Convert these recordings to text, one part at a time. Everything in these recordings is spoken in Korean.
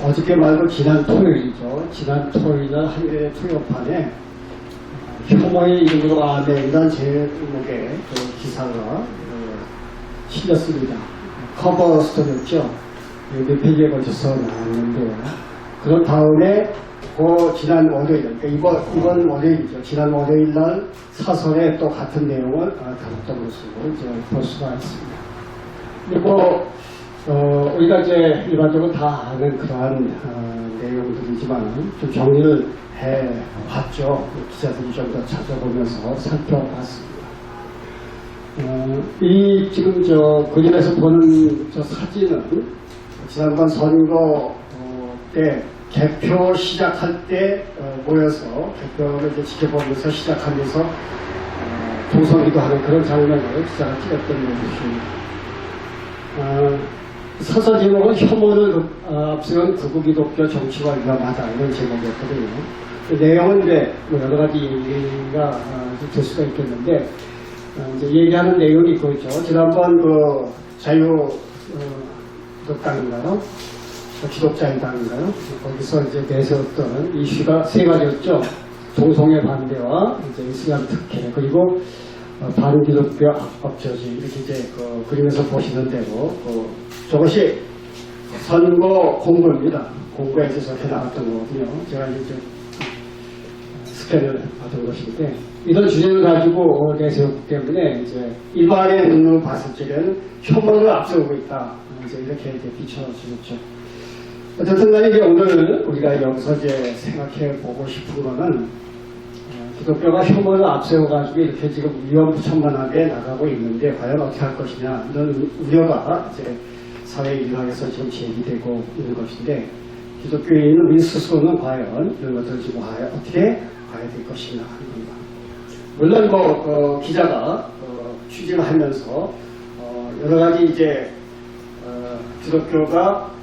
어저께 말고 지난 토요일이죠. 지난 토요일날 한겨레 토요판에 혐오의 이름으로 아멘이라는 제목의 그 기사가 실렸습니다. 커버 스토리였죠. 몇 페이지에 걸쳐서 나왔는데요. 그런 다음에 지난 월요일, 그러니까 이번 월요일이죠. 지난 월요일날 사설에 또 같은 내용을 다뤘던 것으로 이제 볼 수가 있습니다. 그리고 우리가 이제 일반적으로 다 아는 그러한 내용들이지만 좀 정리를 해봤죠. 기자들이 좀 더 찾아보면서 살펴봤습니다. 이 지금 그림에서 보는 사진은 지난번 선거 때 개표 시작할 때 모여서 개표를 이제 지켜보면서 시작하면서 동서기도 하는 그런 장면을 기자가 찍었던 것입니다. 서서 제목은 혐오를 앞세운 극우기독교 정치가 위험하다 이런 제목이었거든요. 그 내용은 이제 여러 가지 얘기가 될 수가 있겠는데 이제 얘기하는 내용이 그거죠. 지난번 자유한국당인가요? 기독자유당인가요? 거기서 이제 내세웠던 이슈가 세 가지였죠. 동성애 반대와 이제 이슬람 특혜 그리고 반기독교 악법 저지 이렇게 이제 그림에서 보시는 대로 저것이 선거 공고입니다. 공고에 있어서 이렇게 나왔던 거거든요. 제가 이제 스캔을 받은 것인데 이런 주제를 가지고 내세웠기 때문에 이제 일반의 눈으로 봤을 적에는 혐오를 앞세우고 있다. 이제 이렇게 이제 비춰지겠죠. 어쨌든 간에 이제 오늘 우리가 여기서 이제 생각해 보고 싶은 거는 기독교가 혐오를 앞세워가지고 이렇게 지금 위험천만하게 나가고 있는데 과연 어떻게 할 것이냐 이런 우려가 이제 사회 일각에서 지금 제기되고 있는 것인데 기독교인은 우리 스스로는 과연 이런 것들을 지금 어떻게 가야 될 것이냐 하는 겁니다. 물론 기자가 취재를 하면서 여러 가지 이제 기독교가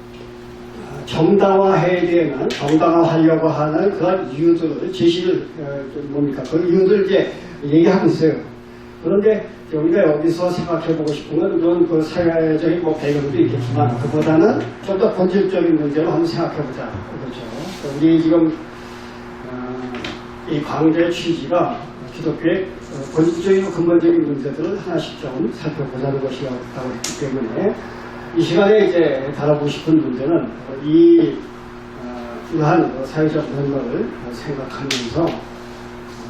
정당화하려고 하는 그런 이유들을 제시를 그 이유들을 이제 얘기하고 있어요. 그런데 우리가 여기서 생각해보고 싶은 건 물론 그 사회적인 배경도 있겠지만 그보다는 좀 더 본질적인 문제로 한번 생각해보자. 그렇죠. 우리 지금 이 강좌의 취지가 기독교의 본질적이고 근본적인 문제들을 하나씩 좀 살펴보자는 것이었다고 했기 때문에 이 시간에 이제 다뤄보고 싶은 문제는 이러한 사회적 면모를 생각하면서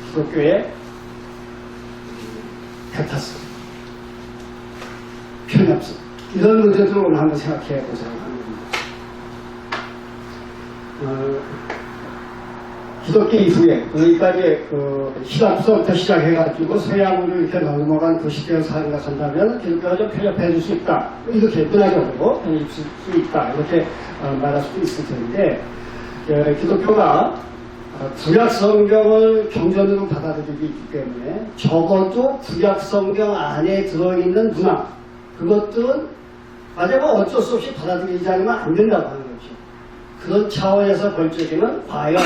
기독교의 배타성, 편협성 이런 문제들을 오늘 한번 생각해 보자고 하는 겁니다. 기독교 이후에 그러니까 이제 신학부터 시작해가지고 서양으로 이렇게 넘어간 그 시대를 생각한다면 기독교가 좀 편협해질 수 있다 이렇게 문화적으로 편협해질 수 있다 이렇게 말할 수도 있을 텐데 기독교가 구약 성경을 경전으로 받아들이기 있기 때문에 적어도 구약 성경 안에 들어있는 문화 그것들은 맞아요 어쩔 수 없이 받아들이지 않으면 안 된다고 하는 거죠. 그런 차원에서 볼 적에는 과연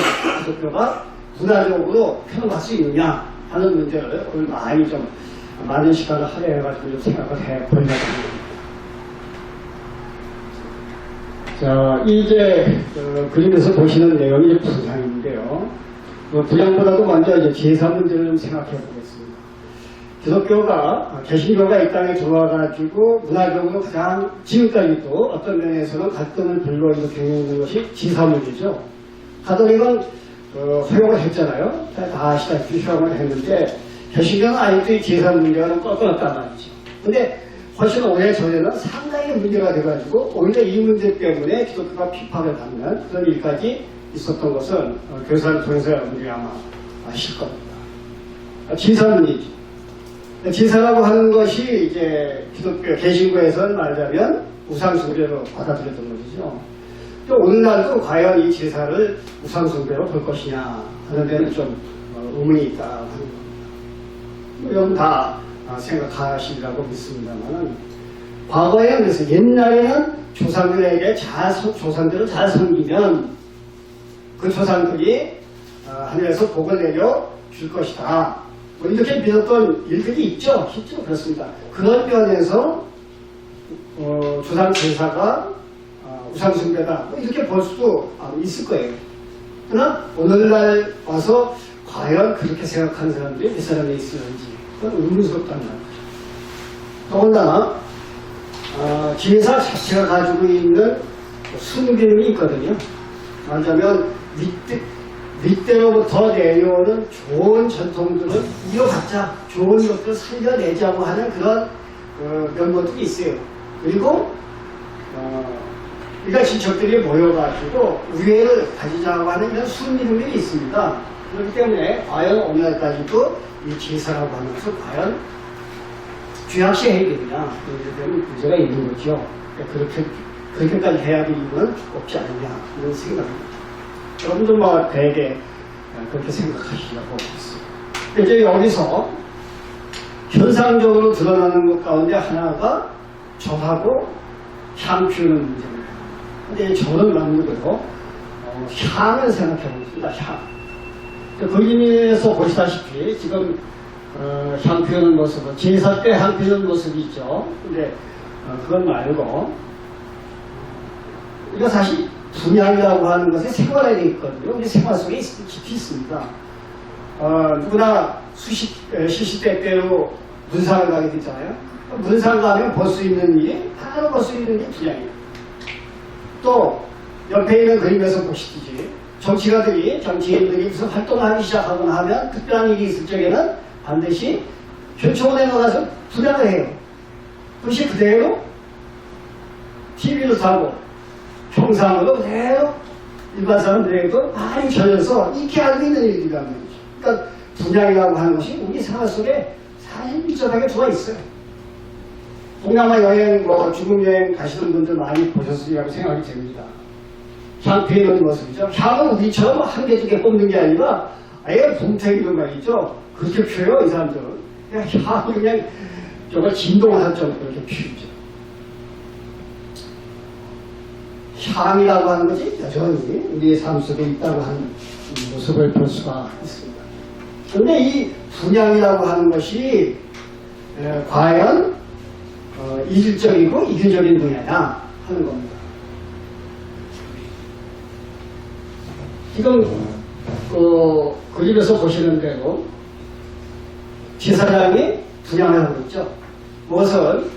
기독교가 문화적으로 편협할 수 있느냐 하는 문제를 오늘 많은 시간을 할애해가지고 좀 생각을 해보려고 합니다. 자, 이제 그림에서 보시는 내용이 분향인데요. 분향보다도 먼저 이제 제사 문제를 좀 생각해 보겠습니다. 기독교가 개신교가 이 땅에 들어와가지고 문화적으로 가장 지금까지도 어떤 면에서는 갈등을 불러일으키고 있는 것이 제사 문제죠. 가톨릭은 허용을 했잖아요. 다 아시다시피 허용을 했는데 개신교는 아직도 이 제사 문제가 좀 꺾어놨단 말이죠. 근데 훨씬 오래 전에는 상당히 문제가 돼가지고 오히려 이 문제 때문에 기독교가 핍박을 받는 그런 일까지 있었던 것은 교사를 통해서 여러분들이 아마 아실 겁니다. 제사 문제죠. 제사라고 하는 것이 이제 기독교 개신교에서는 말하자면 우상숭배로 받아들였던 것이죠. 또 오늘날도 과연 이 제사를 우상숭배로 볼 것이냐 하는 데는 좀 의문이 있다 하는 겁니다. 이건 다 생각하시리라고 믿습니다만 과거에 그래서 옛날에는 조상들을 잘 섬기면 그 조상들이 하늘에서 복을 내려 줄 것이다. 뭐 이렇게 믿었던 일들이 있죠. 실제로 그렇습니다. 그런 면에서 조상 제사가 우상숭배다 뭐 이렇게 볼 수도 있을 거예요. 그러나 오늘날 와서 과연 그렇게 생각하는 사람들이 몇 사람이 있었는지 그건 의문스럽단 말이죠. 더군다나 제사 자체가 가지고 있는 순기능이 있거든요. 말하자면 윗대로부터 내려오는 좋은 전통들을 이어받자, 좋은 것들을 살려내자고 하는 그런 면모들이 있어요. 그리고 일가 친척들이 모여가지고 우애를 가지자고 하는 이런 순리들이 있습니다. 그렇기 때문에 과연 오늘날까지도 이 제사라고 하면서 과연 죄악시해야 되느냐 이런 문제가 있는 거죠. 그러니까 그렇게까지 해야 될 이유는 없지 않느냐 이런 생각입니다. 여러분도 뭐 되게 그렇게 생각하시려고 했습니다. 이제 여기서 현상적으로 드러나는 것 가운데 하나가 저하고 향 피우는 문제입니다. 근데 저는 남들도 향을 생각해 보겠습니다. 향. 그림에서 보시다시피 지금 향 피우는 모습은 제사 때 향 피우는 모습이 있죠. 근데 그건 말고 이거 사실 분양이라고 하는 것에 생활에 있거든요. 우리 생활 속에 깊이 있습니다. 누구나 시시때때로 문상을 가게 되잖아요. 문상 가면 볼 수 있는 일이 바로 볼 수 있는 게 분양이에요. 또 옆에 있는 그림에서 보시듯이 정치인들이 무슨 활동을 하기 시작하거나 하면 특별한 일이 있을 적에는 반드시 현초원에 나가서 분양을 해요. 그것이 그대로 TV를 사고 평상으로 그대로 일반 사람들에게도 많이 전해서 익히 알고 있는 일이란 말이죠. 그러니까 분양이라고 하는 것이 우리 생활 속에 사실 밀접하게 들어와 있어요. 동남아 여행, 중국 여행 가시는 분들 많이 보셨으리라고 생각이 됩니다. 향 피우는 모습이죠. 향은 우리처럼 한 개, 두 개 뽑는 게 아니라 아예 봉태기는 말이죠. 그렇게 피워요, 이 사람들은. 그냥 향을 그냥 정말 진동을 할 정도로 이렇게 피우죠. 향이라고 하는 것이 여전히 우리의 삶 속에 있다고 하는 모습을 볼 수가 있습니다. 그런데 이 분양이라고 하는 것이 과연 이질적이고 이균적인 분야냐 하는 겁니다. 지금 그림에서 보시는 대로 제사장이 분양을 하고 있죠. 무엇은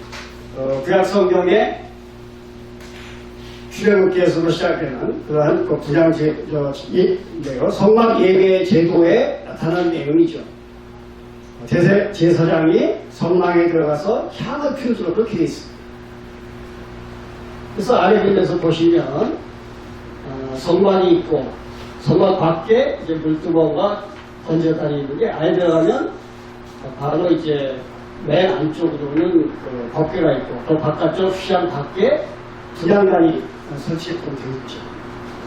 구약 성경에 출애굽기에서도 시작되는 그러한 분양 성막 예배 제도에 나타나는 내용이죠. 제사장이 성막에 들어가서 향을 피우도록 그렇게 되어 있습니다. 그래서 아래 그림에서 보시면 성막이 있고 성막 밖에 이제 물두멍과 번제단이 있는데 안에 들어가면 바로 이제 맨 안쪽으로는 법궤가 있고 그 바깥쪽 휘장 밖에 분양단이 설치했던 게 있죠.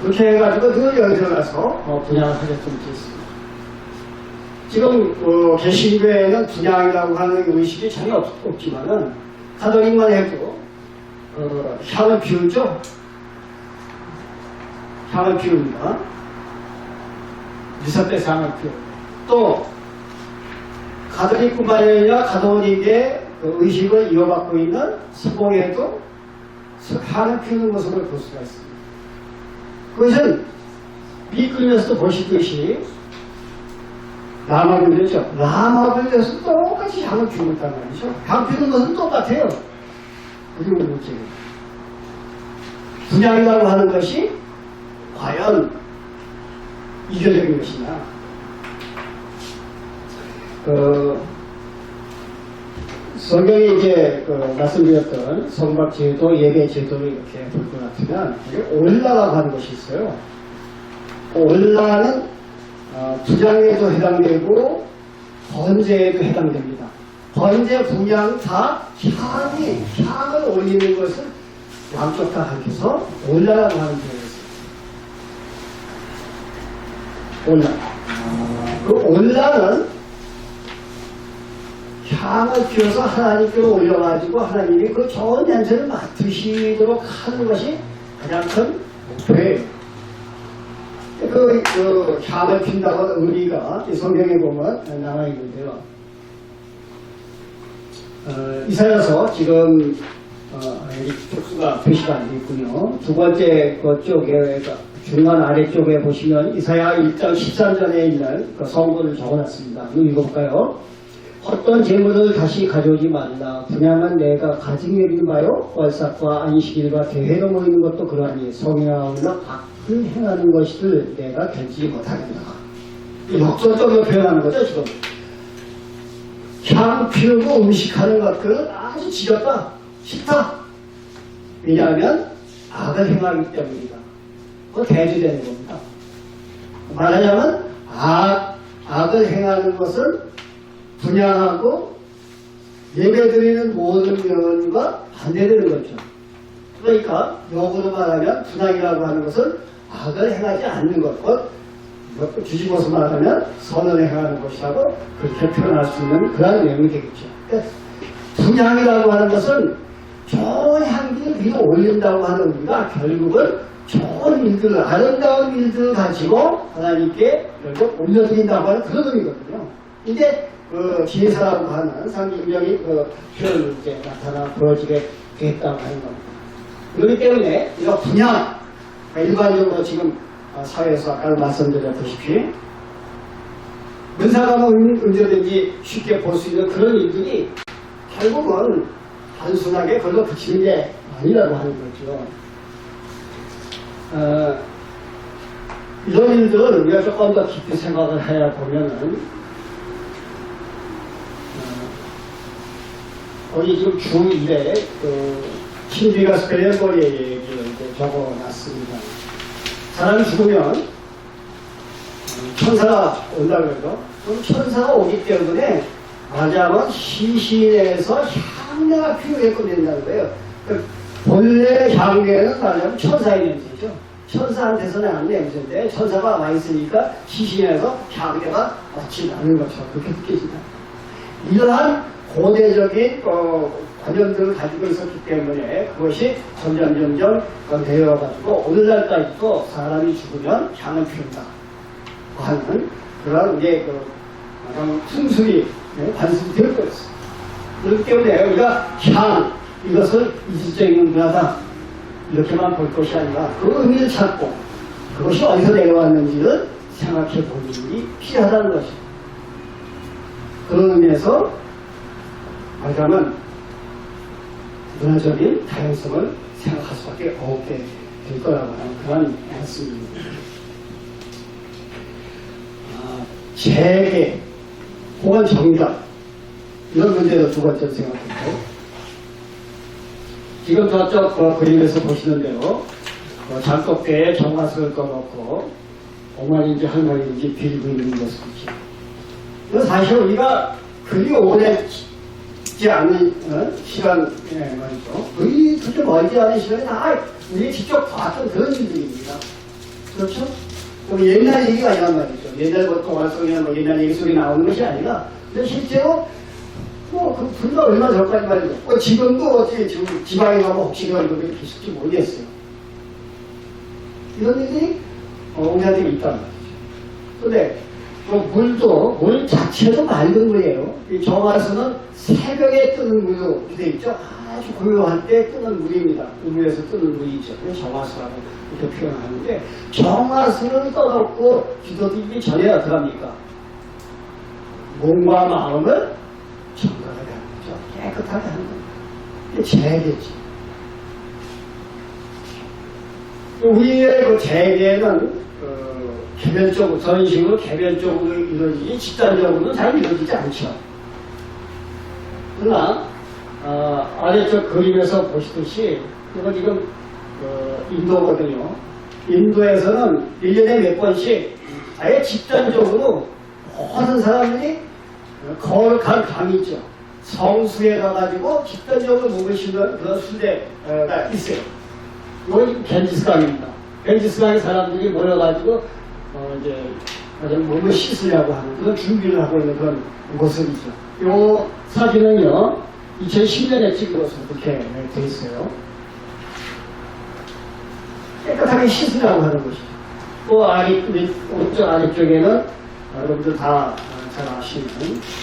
그렇게 해가지고 그 여기 들어가서 분양을 하게끔 되어 있습니다. 지금 개신교에는 분양이라고 하는 의식이 전혀 없지만은 가톨릭만 해도 향을 피우죠. 향을 피웁니다. 미사 때 향을 피우고 또 가톨릭뿐만 아니라 가톨릭의 의식을 이어받고 있는 서공에도 향을 피우는 모습을 볼 수가 있습니다. 그것은 미끄러면서도 보시듯이 라마불교죠. 라마불교에서 똑같이 향을 피우고 있단 말이죠. 향 피우는 것은 똑같아요. 그리고 문제는 분양이라고 하는 것이 과연 이교적인 것이냐. 성경에 이제 말씀드렸던 성막제도, 예배제도를 이렇게 볼 것 같으면 올라라고 하는 것이 있어요. 올라는 분양에도 해당되고 번제에도 해당됩니다. 번제, 분양 다 향을 올리는 것을 양쪽 다 가리켜서 올라라고 하는 표현이 있습니다. 올라. 그 올라는 향을 피워서 하나님께로 올려가지고 하나님이 그 좋은 냄새를 맡으시도록 하는 것이 가장 큰 목표예요. 향을 핀다고 하는 의미가 이 성경에 보면 나와 있는데요. 이사야서 지금 여기 쪽수가 표시가 안 되어 있군요. 두 번째 쪽에 중간 아래쪽에 보시면 이사야 1장 13절에 있는 그 성도를 적어놨습니다. 한번 읽어볼까요? 어떤 재물을 다시 가져오지 말라. 분양은 내가 가증 여기는 바요. 월삭과 안식일과 대회로 모이는 것도 그러하니 성이나 올라 악을 행하는 것을 내가 견지지 못하겠다. 역설적으로 표현하는 거죠 지금. 향 피우고 음식하는 것들은 아주 지겹다, 싫다. 왜냐하면 악을 행하기 때문이다. 그거 대주되는 겁니다. 말하자면 악을 행하는 것을 분양하고 예배드리는 모든 면과 반대되는 거죠. 그러니까 역으로 말하면 분양이라고 하는 것은 악을 행하지 않는 것, 뒤집어서 말하면 선을 행하는 것이라고 그렇게 표현할 수 있는 그런 내용이 되겠죠. 그러니까 분양이라고 하는 것은 좋은 향기를 위로 올린다고 하는 의미가 결국은 좋은 일들, 아름다운 일들을 가지고 하나님께 결국 올려드린다고 하는 그런 의미거든요. 이게 제사라고 하는 상징적인 표현이 이제 나타나 보여지게 됐다고 하는 겁니다. 그렇기 때문에 이거 분양, 일반적으로 지금 사회에서 아까 말씀드렸다시피 문사가 언제든지 쉽게 볼 수 있는 그런 일들이 결국은 단순하게 그걸로 그치는 게 아니라고 하는 거죠. 이런 일들을 우리가 조금 더 깊이 생각을 해야 보면은 거기 지금 중1에 신비가 스펠레버리의 얘기를 적어놨습니다. 사람이 죽으면 천사가 온다고 그러죠. 그럼 천사가 오기 때문에 말하자면 시신에서 향내가 피우게끔 된다는 거예요. 본래 향내는 말하자면 천사의 냄새죠. 천사한테서는 안 냄새인데 천사가 와 있으니까 시신에서 향내가 마치 나는 것처럼 그렇게 느껴진다. 이러한 고대적인 관념들을 가지고 있었기 때문에 그것이 점점 되어가지고 오늘날까지도 사람이 죽으면 향을 피운다 하는 그런 이제 풍습이 관습이 되어 있어요. 그렇기 때문에 우리가 향, 이것을 이질적인 문화다 이렇게만 볼 것이 아니라 그 의미를 찾고 그것이 어디서 내려왔는지를 생각해 보는 일이 필요하다는 것입니다. 그런 의미에서 말하자면 문화적인 다양성을 생각할 수밖에 없게 될 거라고 하는 그런 말씀입니다. 재계 혹은 정답 이런 문제도 두 번째로 생각해요. 지금 저쪽 그림에서 보시는 대로 장독대에 정화석을 꺼놓고 어머니인지 할머니인지 빌고 있는 모습이죠. 이건 사실 우리가 그리 오래 않은 시간 말이죠. 거의 그렇게 멀지 않은 시간에 다 우리 직접 봤던 그런 일들입니다. 그렇죠? 옛날 얘기가 아니란 말이죠. 옛날 동화송이나 옛날 얘기 소리 나오는 것이 아니라 근데 실제로 그 불과 얼마 전까지 말이죠. 지금도 어떻게 지금 지방에 가면 혹시 그런 분들이 계실지 모르겠어요. 이런 일들이 우리한테 있단 말이죠. 근데 물 자체도 맑은 물이에요. 이 정화수는 새벽에 뜨는 물로 되어 있죠. 아주 고요할 때 뜨는 물입니다. 우물에서 뜨는 물이죠. 정화수라고 이렇게 표현하는데 정화수를 떠놓고 기도드리기 전에 어떻게 합니까? 몸과 마음을 정갈하게 하는 거죠. 깨끗하게 하는 겁니다. 이게 재계지. 우리의 그 재계는 개별적으로, 저런 식으로 개별적으로 이루어지지 집단적으로는 잘 이루어지지 않죠. 그러나 아래쪽 그림에서 보시듯이 이거 지금 인도거든요. 인도에서는 1년에 몇 번씩 아예 집단적으로 모든 사람들이 거룩한 강이 있죠. 성수에 가가지고 집단적으로 몸을 씻는 그런 순례가 있어요. 이건 겐지스 강입니다. 겐지스 강의 사람들이 모여가지고 이제 몸을 씻으려고 하는 그런 준비를 하고 있는 그런 모습이죠. 이 사진은요 2010년에 찍은 것으로 그렇게 돼 있어요. 깨끗하게 씻으려고 하는 것이죠. 또 오른쪽 아래쪽에는 여러분들 다 잘 아시는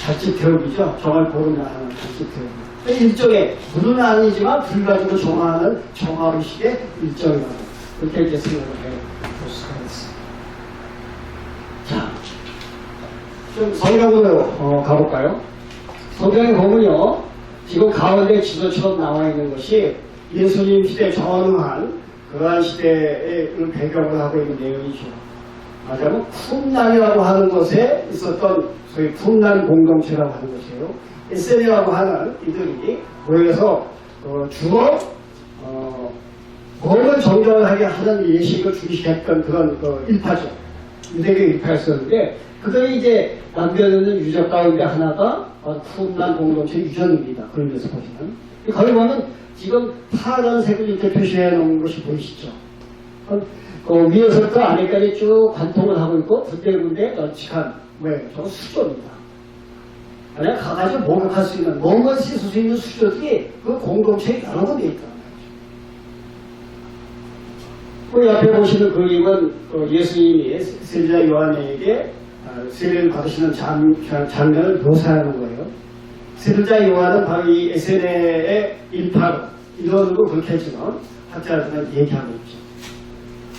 자칫대업이죠. 정을 고르나 하는 자칫대업. 일종의 물은 아니지만 불 가지고 정하는 정화의식의 일정이라고 그렇게 이제 생각을 해볼 수가 있습니다. 자, 좀 성경으로 가볼까요? 성경에 보면요, 지금 가운데 지도처럼 나와 있는 것이 예수님 시대에 전후한 그러한 시대의 배경을 하고 있는 내용이죠. 맞아요. 풍랑이라고 하는 것에 있었던 소위 풍랑 공동체라고 하는 것이에요. SN이라고 하는 이들이 모여서 주로 모든 정결하게 하는 예식을 중시했던 그런 일파죠. 유대교 일파였었는데 그들이 이제 남겨놓는 유적 가운데 하나가 풍랑 공동체 유전입니다. 그런 데서 보시면 거기 보면 지금 파란색을 이렇게 표시해 놓은 것이 보이시죠? 위에서부터 아래까지 쭉 관통을 하고 있고 군데군데 널찍한 저거 수조입니다. 만약 가가지고 목욕할 수 있는 뭔가 씻을 수 있는 수조들이 그 공동체에 여러 군데 있다는 거죠. 그 옆에 보시는 그림은 예수님이 세례자 요한에게 세례를 받으시는 장면을 묘사하는 거예요. 세례자 요한은 바로 이 에세네의 일파로 이론으로 그렇게 했지만 학자들은 얘기하고 있죠.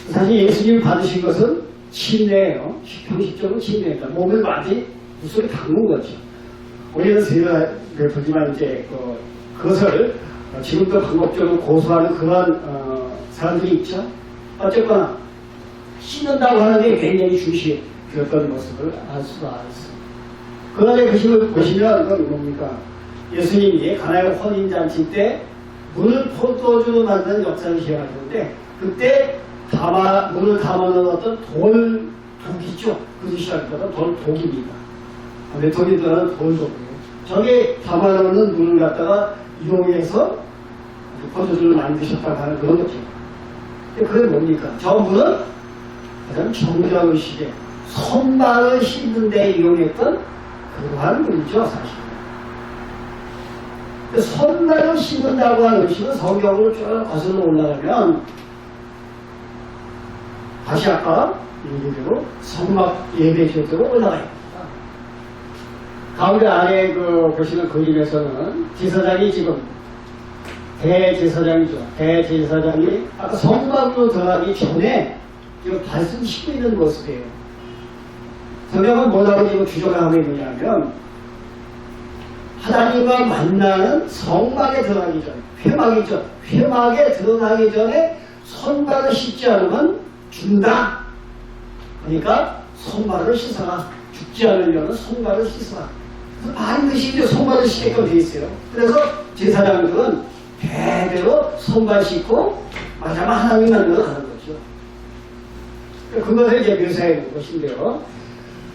사실 예수님이 받으신 것은 침례예요. 형식적으로 침례입니다. 몸을 많이 무속에 담근 거죠. 우리는 세례를 보지만 이제 그것을 지금도 방법적으로 고수하는 그런 사람들이 있죠. 어쨌거나 씻는다고 하는 게 굉장히 중시되었던 모습을 알 수가 있습니다. 그날의 그림을 보시면 그건 뭡니까? 예수님이 가나의 혼인잔치 때 물을 포도주로 만드는 역사를 시행하셨는데 그때 물을 담아놓은 어떤 돌독이죠. 그 시작보다 돌독입니다. 메토디들은 돌독이에요. 저게 담아놓는 물을 갖다가 이용해서 포도주를 만드셨다고 하는 그런 거죠. 그게 뭡니까? 저 물은 가장 정정의식의 손발을 씻는 데 이용했던 그러한 물이죠, 사실. 손발을 씻는다고 하는 의식은 성경으로 쭉 거슬러 올라가면 다시 아까 얘기대로 성막 예배제도로 올라가야 됩니다. 가운데 안에 보시는 그림에서는 제사장이 지금 대제사장이죠. 대제사장이 아까 성막으로 들어가기 전에 지금 발씀 씻고 있는 모습이에요. 성경은 뭐라고 지금 주장을 하고 있느냐면 하나님과 만나는 성막에 들어가기 전에 회막이죠. 회막에 들어가기 전에 손발을 씻지 않으면 죽는다. 그러니까 손발을 씻어라. 죽지 않으려면 손발을 씻어라. 반드시 이제 손발을 씻게끔 되어 있어요. 그래서 제사장들은 대대로 손발 씻고 마지막 하나님 만나러 가는 거죠. 그것을 이제 묘사해 놓은 것인데요.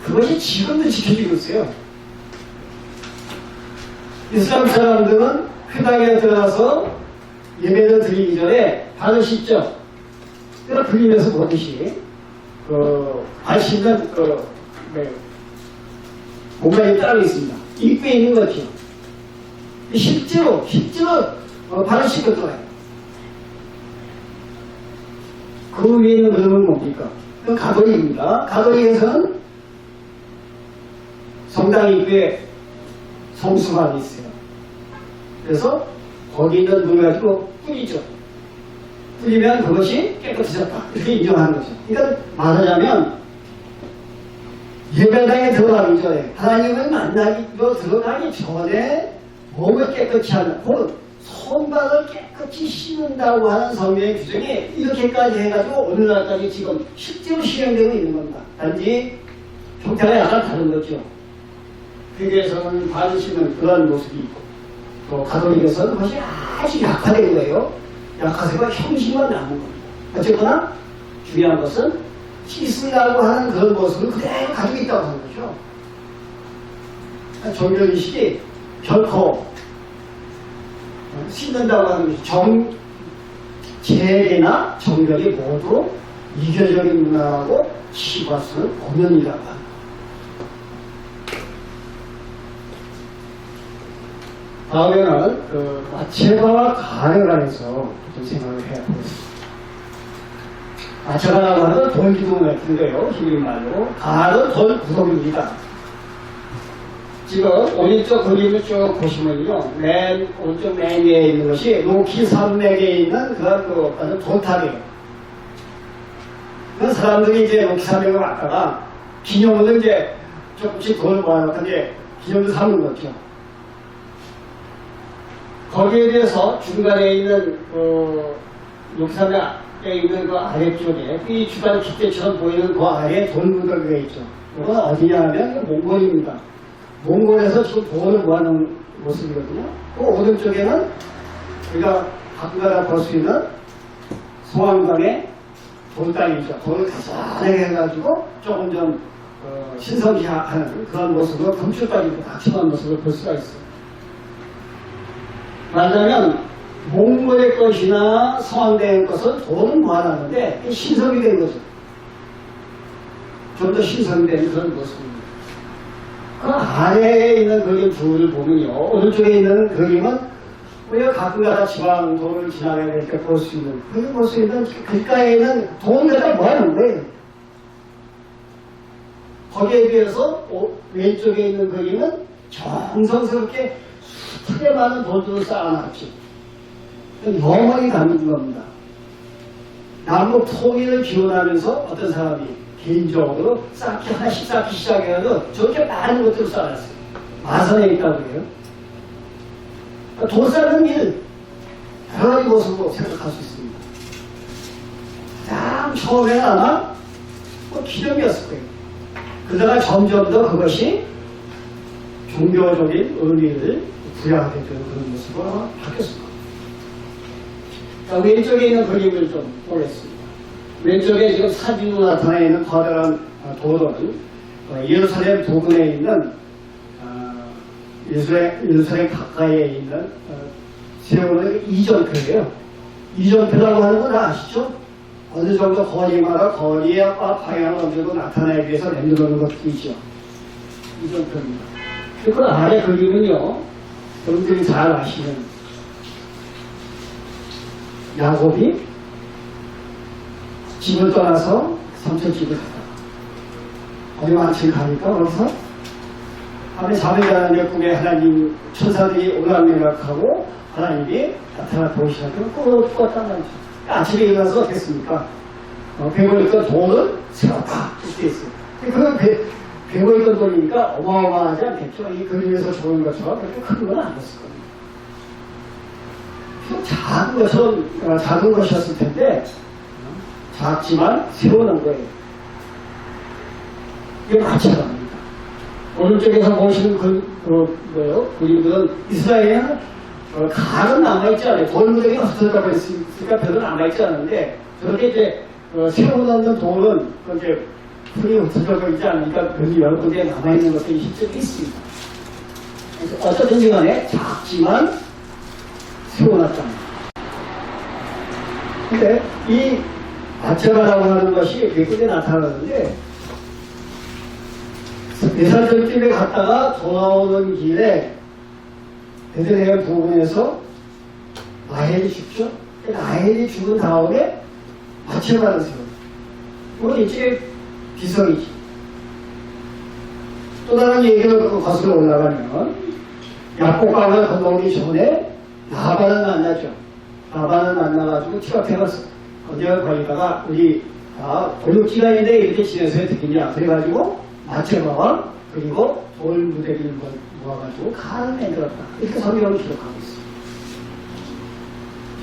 그것이 지금도 지켜지고 있어요. 이슬람 사람들은 회당에 들어가서 예배를 드리기 전에 발을 씻죠. 그래서 그림에서 보듯이 발 씻는 공간이 따로 있습니다. 입구에 있는 거죠. 실제로 발을 씻고 들어가요. 그 위에 있는 그림은 뭡니까? 그 가도리입니다. 가도리에서는 성당 입구에 성수관이 있어요. 그래서 거기 있는 물 가지고 뿌리죠. 뿌리면 그것이 깨끗해졌다. 이렇게 인정하는 거죠. 그러니까 말하자면 예배당에 들어가기 전에 하나님을 만나기로 들어가기 전에 몸을 깨끗이 하는 혹은 손발을 깨끗이 씻는다고 하는 성경의 규정이 이렇게까지 해가지고 오늘날까지 지금 실제로 실행되고 있는 겁니다. 단지 형태가 약간 다른 거죠. 회계에서는 발을 씻는 그런 모습이 있고 또 가톨릭에서는 그것이 아주 약화된 거예요. 약화세가 형식만 남은 겁니다. 어쨌거나 중요한 것은 씻으라고 하는 그런 모습을 그대로 가지고 있다고 하는 거죠. 종교의식이 결코 씻는다고 하는 것이 재계나 정결이 모두 이교적인 문화하고 치부할 수는 없는이라고 합니다. 다음에는 마체가와 간에 관해서 좀 생각을 해보겠습니다. 아차가라고 하는 돌기둥 같은데요. 힘이 말로. 가는 돌 구석입니다. 지금 오른쪽 그림을 쭉 보시면요. 맨 오른쪽 맨 위에 있는 것이 로키 산맥에 있는 그런 돌탑이에요. 그 사람들이 이제 로키 산맥을 왔다가 기념으로 이제 조금씩 돈을 모아놓고 이제 기념을 삼는 거죠. 거기에 대해서 중간에 있는 로키 산맥에 있는 그 아래쪽에 이 주간 깃대처럼 보이는 그 아래에 돌무더기가 있죠. 이건 어디냐 하면 몽골입니다. 몽골에서 지금 돈을 모아놓은 모습이거든요. 그 오른쪽에는 우리가 가끔가다 볼 수 있는 송황강의 돌담이죠. 돌을 가지하게 해가지고 조금 좀 신성시하는 그런 모습으로 금출까지 각심한 모습을 볼 수가 있어요. 말하자면 몽골의 것이나 성황대의 것은 돈을 모아놨는데 신성이 된 거죠. 좀 더 신성이 된 그런 모습입니다. 그 아래에 있는 그림 둘을 보면요. 오른쪽에 있는 그림은 우리가 가끔가다 지방도를 지나가야 될 때 볼 수 있는, 그게 볼 수 있는 길가에 있는 돈을 갖다 모아놓은 거예요. 거기에 비해서 왼쪽에 있는 그림은 정성스럽게 숱하게 많은 돈들을 쌓아놨죠. 영원히 담는 겁니다. 남북 통일을 기원하면서 어떤 사람이 개인적으로 쌓기 하나씩 쌓기 시작해서 저렇게 많은 것들을 쌓았어요. 마산에 있다고 해요. 돈 쌓는 일, 여러 가지 모습으로 생각할 수 있습니다. 가장 처음에는 아마 기념이었을 거예요. 그러다가 점점 더 그것이 종교적인 의미를 부여하게 되는 그런 모습으로 바뀌었을 겁니다. 자, 왼쪽에 있는 그림을 좀 보겠습니다. 왼쪽에 지금 사진으로 나타나 있는 커다란 도로는 예루살렘 부근에 있는 예루살렘 가까이에 있는 세우는 이전표예요. 이전표라고 하는 건 다 아시죠? 어느 정도 거리마다 거리의 방향을 어느 정도 나타내기 위해서 만들어 놓은 것도 있죠. 이전표입니다. 그 아래 그림은요, 여러분들이 잘 아시는 야곱이 집을 떠나서 삼촌집을 갔다. 어디 마침 가니까 거기서 밤에 잠을 자는 꿈에 하나님 천사들이 오락내락하고 하나님이 나타나 보시라고 ቁ었단 말이죠. 아침에 일어나서 어땠습니까? 배고 있던 돈을 세웠다. 이렇게 했어요. 그 배고 있던 돈이니까 어마어마하지 않겠죠. 이 그림에서 좋은 것처럼 그렇게 큰 건 아니었을 겁니다. 작은 것이었을 텐데 작지만 세워놓은 거예요. 이게 마찬가지입니다. 오른쪽에서 보시는 그림들은 이스라엘에는 가는 남아있지 않아요. 돌무더기가 흩어졌다고 했으니까 별로 남아있지 않은데 저렇게 이제 세워놓는 돌은 이제 풀이 흩어져 있지 않으니까 별로 여러 군데에 남아있는 것들이 실제로 있습니다. 그래서 어떻든지 간에 작지만 세워놨답니다. 근데 이 아차가라고 하는 것이 외국에 나타나는데 4살 전쯤에 갔다가 돌아오는 길에 베들레헴 부근에서 라헬이 죽죠. 라헬이 죽은 다음에 아차가를 세워요. 그건 일종의 비석이지. 또 다른 얘기를 거슬러 올라가면 야곱강을 건너오기 전에 라반을 만나죠. 라반을 만나가지고 티각해갔어. 거기에 거기다가 우리 골육지간인데 이렇게 지내서 해 듣겠냐. 그래가지고 마체마와 그리고 돌무더기를 모아가지고 칼을 만들었다. 이렇게 성경을 기록하고 있어요.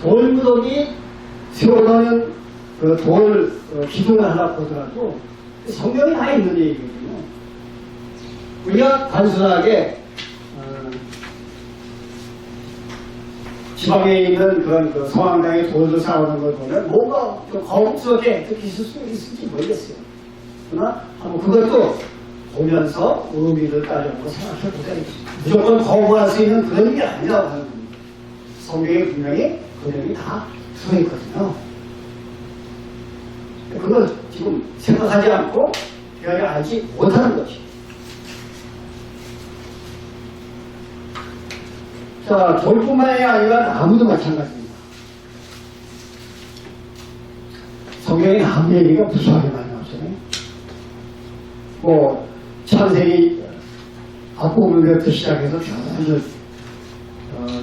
돌무더기 세워놓은 그 돌 기둥을 하나 보더라도 성경이 다 있는 얘기거든요. 우리가 단순하게 지방에 있는 그런 성황당에 돌을 쌓아오는 걸 보면 뭔가 좀 거북스럽게 듣기 있을 수 있을지 모르겠어요. 그러나 한번 그것도 보면서 의미를 따져보고 생각해 보자겠습니다. 무조건 거부할 수 있는 그런 게 아니라고 하는 겁니다. 성경에 분명히 그림이 다 들어있거든요. 그걸 지금 생각하지 않고 그냥 알지 못하는 거지. 자, 돌뿐만이 아니라 나무도 마찬가지입니다. 성경에 성경에 나무 얘기가 무수하게 많이 나오잖아요. 뭐 창세기 앞부분부터 시작해서 쭉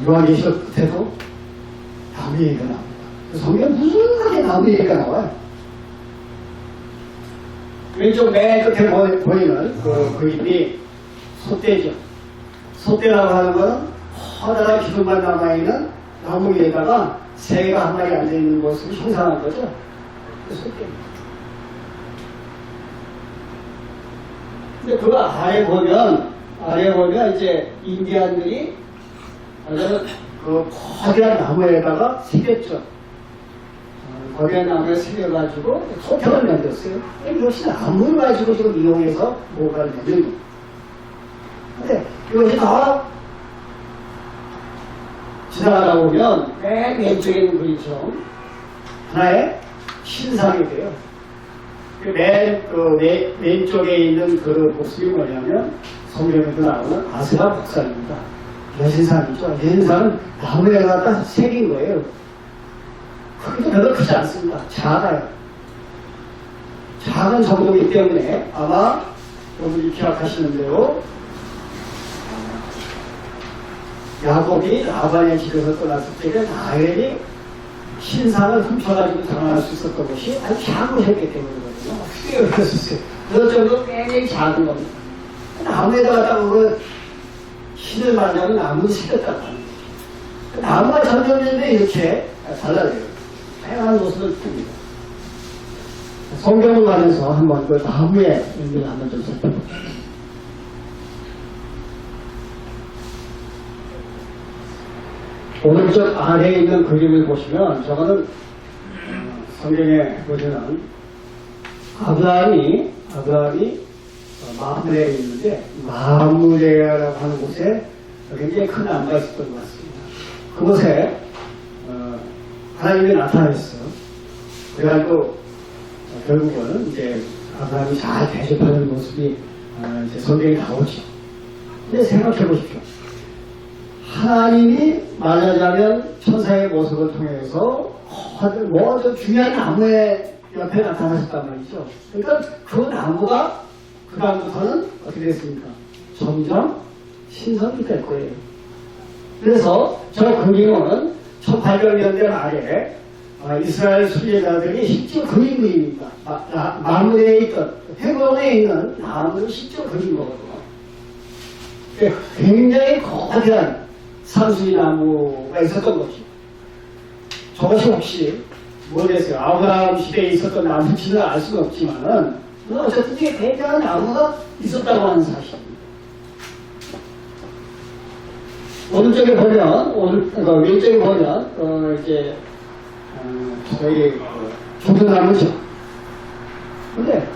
요한계시록 끝에도 나무 얘기가 나옵니다. 성경에 무수하게 나무 얘기가 나와요. 왼쪽 맨 끝에 보이는 그 그림이 솥대죠. 솥대라고 하는 건 커다란 기둥만 남아있는 나무 위에다가 새가 한 마리 앉아있는 모습을 형상한 거죠. 솥대입니다. 근데 그 아래 보면 이제 인디안들이 그 거대한 나무에다가 새겼죠. 거대한 나무에 새겨가지고 소편을 만들었어요. 이것이 나무를 가지고 지금 이용해서 뭔가를 만드는 겁니다. 근데 이것이 다 지나가다 보면 맨 왼쪽에 있는 그림처럼 하나의 신상이 돼요. 왼쪽에 있는 그 모습이 뭐냐면 성경에도 나오는 아스라 목사입니다. 여신상이죠. 여신상은 나무에 갖다 새긴 거예요. 크기도 별로 크지 않습니다. 작아요. 작은 정도이기 때문에 아마 여러분이 기억하시는 대로 야곱이 라반의 집에서 떠났을 때 라헬이 신상을 훔쳐가지고 당할 수 있었던 것이 아주 작으셨기 때문이거든요. 크게 그랬었어요. 그럴 정도로 굉장히 작은 겁니다. 나무에다가 그 신을 만나면 나무를 새겼다고 하는 거죠. 나무가 점점인데 이렇게 달라져요. 다양한 모습을 풉니다. 성경을 가면서 한번 그 나무의 의미를 한번 좀 살펴볼게요. 오른쪽 아래에 있는 그림을 보시면 저거는 성경에 보시는 아브라함이 마므레에 있는데 마므레라고 하는 곳에 굉장히 큰 나무가 있었던 것 같습니다. 그곳에 하나님이 나타났어요. 그래가지고 결국은 이제 아브라함이 잘 대접하는 모습이 이제 성경에 나오죠. 근데 생각해 보십시오. 하나님이 말하자면 천사의 모습을 통해서 좀 중요한 나무의 옆에 나타나셨단 말이죠. 그러니까 그 나무가 그 다음부터는 어떻게 됐습니까? 점점 신성이 될 거예요. 그래서 저 그림은 1800년대 말에 이스라엘 순례자들이 실제 그린 그림입니다. 마므레에 있던 헤브론에 있는 나무를 실제 그린 거거든요. 굉장히 거대한 산수리 나무가 있었던 거죠. 저것이 혹시 뭐겠어요? 아브라함 시대에 있었던 나무인지는 알 수는 없지만은 어쨌든 이게 굉장한 나무가 있었다고 하는 사실입니다. 오른쪽에 보면, 왼쪽에 보면 이제 저희 종려나무죠. 근데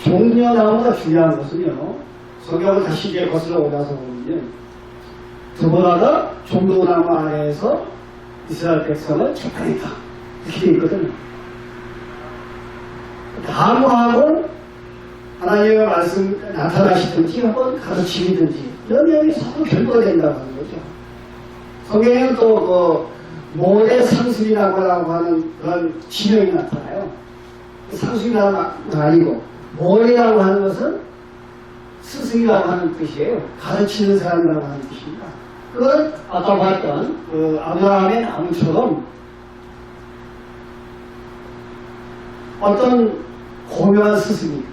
종려나무가 중요한 것은요. 성경을 다시 이제 거슬러 올라서 보면 그보다가 종려나무 아래에서 이스라엘 백성을 재판했다. 이렇게 되어 있거든요. 나무하고 하나님의 말씀 나타나시든지 한번 가르치든지 이런 내용이 서로 결부가 된다고 하는 거죠. 성경에는 또 모래 상술이라고 하는 그런 지명이 나타나요. 상술이라는 건 아니고 모래라고 하는 것은 스승이라고 하는 뜻이에요. 가르치는 사람이라고 하는 뜻입니다. 그건 아까 봤던 아브라함의 나무처럼 어떤 고명한 스승이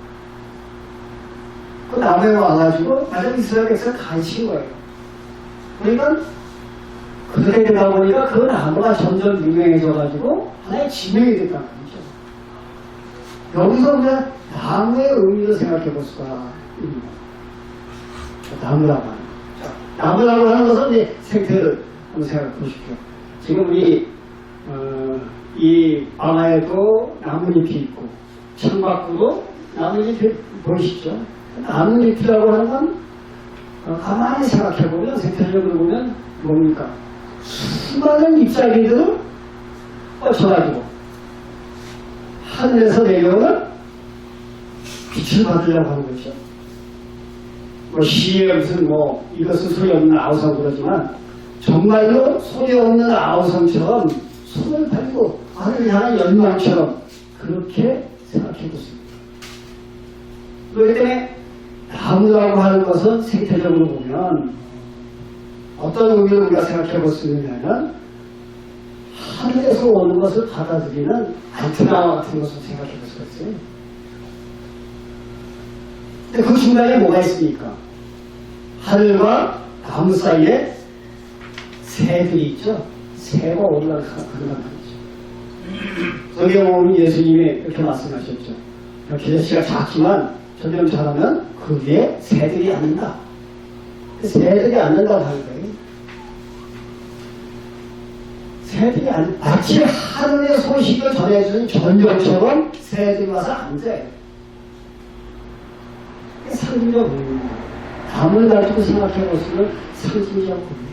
그 나무에 와가지고 다른 이스라엘 백성을 가르친 거예요. 그러니까 그렇게 되다 보니까 그 나무가 점점 유명해져가지고 하나의 지명이 됐다는 거죠. 여기서 그냥 나무의 의미를 생각해 볼 수가 있습니다. 나무라고 하는 거죠. 나무라고 하는 것은 이제 생태를 한번 생각해 보십시오. 지금 이 방아에도 나뭇잎이 있고 창밖으로 나뭇잎이 보이시죠? 나뭇잎이라고 하는 건 가만히 생각해 보면 생태적으로 보면 뭡니까? 수많은 잎사귀들을 뻗쳐가지고 하늘에서 내려오는 빛을 받으려고 하는 거죠. 시에 무슨 이것은 소리없는 아우성 그러지만 정말로 소리없는 아우성처럼 손을 달고 하늘을 향한 열망처럼 그 그렇게 생각해 보십니다. 그렇기 때문에 나무라고 하는 것은 생태적으로 보면 어떤 의미로 우리가 생각해 볼 수 있느냐면 하늘에서 오는 것을 받아들이는 안테나 같은 것을 생각해 볼 수가 있어요. 근데 그 중간에 뭐가 있습니까? 하늘과 나무 사이에 새들이 있죠. 새가 올라가는 말이죠. 성경에 보면 예수님이 이렇게 말씀하셨죠. 기저씨가 작지만 저대로 자라면 그 위에 새들이 앉는다. 새들이 앉는다고 하는 거예요. 새들이 마치 하늘의 소식을 전해주는 전령처럼 새들이 와서 앉아요. 상징적 의미입니다. 담을 가지고 생각해 보시면 상징적 의미.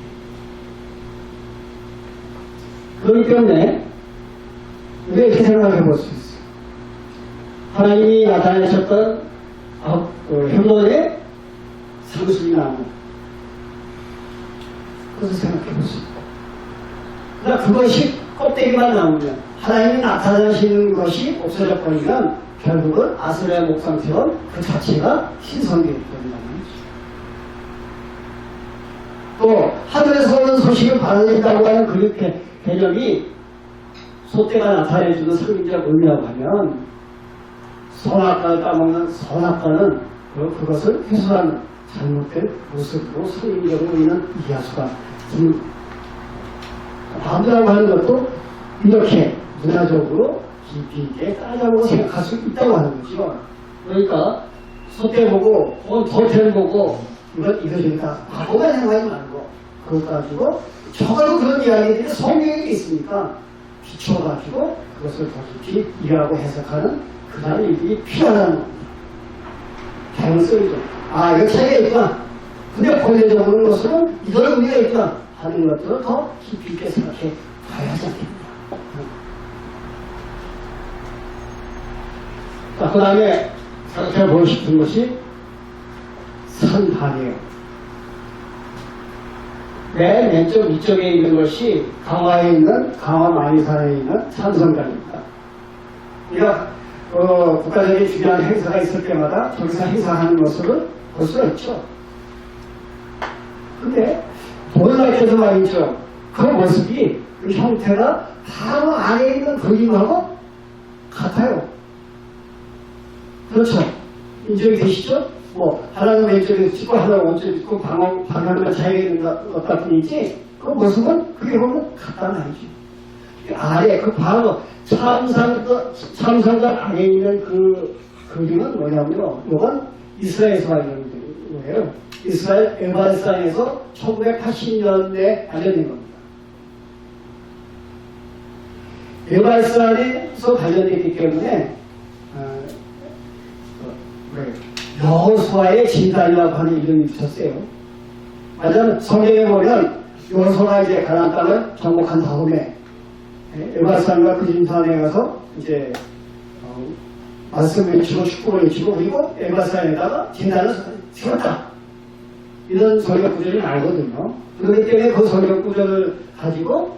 그렇기 때문에 우리가 이렇게 생각해 볼 수 있어요. 하나님이 나타내셨던 혐오의 상수리나무. 그것을 생각해 볼 수 있고. 그러나 그것이 껍데기만 나오면 하나님이 나타나시는 것이 없어져 버리면 결국은 아스레 목상처럼 그 자체가 신성되게 된다는 거죠. 또 하늘에서 오는 소식을 받아들인다고 하는 그 개념이 소떼가 나타내주는 상징적 의미라고 하면 선악과를 따먹는 선악과는 그것을 훼손한 잘못된 모습으로 상징적으로 우리는 이해할 수가 있습니다. 마음이라고 하는 것도 이렇게 문화적으로 깊이 있게 따져보고 생각할 수 있다고 하는 거죠. 그러니까 소떼 보고 혹은 도태를 보고 이것저것 바보가 생각하지 말고 그것 가지고 저가지고 그런 이야기들이 성경에 있으니까 비춰가지고 그것을 더 깊이 이해하고 해석하는 그런 일이 필요하다는 겁니다. 자연스럽죠. 아, 이거 차이가 있구나. 근데 본래적으로 것은 이런 의미가 있구나 하는 것들을 더 깊이 있게 생각해 봐야 하지 않겠냐. 자, 그 다음에 생각해 보고 싶은 것이 산단이에요. 맨 왼쪽 위쪽에 있는 것이 강화에 있는, 강화 만이산에 있는 산성단입니다. 우리가 국가적인 중요한 행사가 있을 때마다 저기서 행사하는 모습을 볼 수가 있죠. 근데 놀랍게도 말이죠. 그 모습이, 그 형태가 바로 안에 있는 그림하고 같아요. 그렇죠. 인정이 되시죠? 뭐 하나는 왼쪽에 찍고 하나는 오른쪽에 찍고 방향만 차이가 있는 것 같으니지 그 모습은 그게 보면 같다는 말이죠. 아래 그 바로 참상관 안에 있는 그 그림은 뭐냐면요. 이건 이스라엘에서 발견된 거예요. 이스라엘 에발산에서 1980년대에 발견된 겁니다. 에발산에서 발견됐기 때문에 여호수아의 진단이라고 하는 이름이 붙었어요. 맞아요. 성경에 보면 여호수아가 이제 가나안 땅을 정복한 다음에 에발산과 그 진산에 가서 이제 말씀을 외치고 축복을 외치고 그리고 에발산에다가 진단을 세웠다. 이런 성경 구절이 나오거든요. 그렇기 때문에 그 성경 구절을 가지고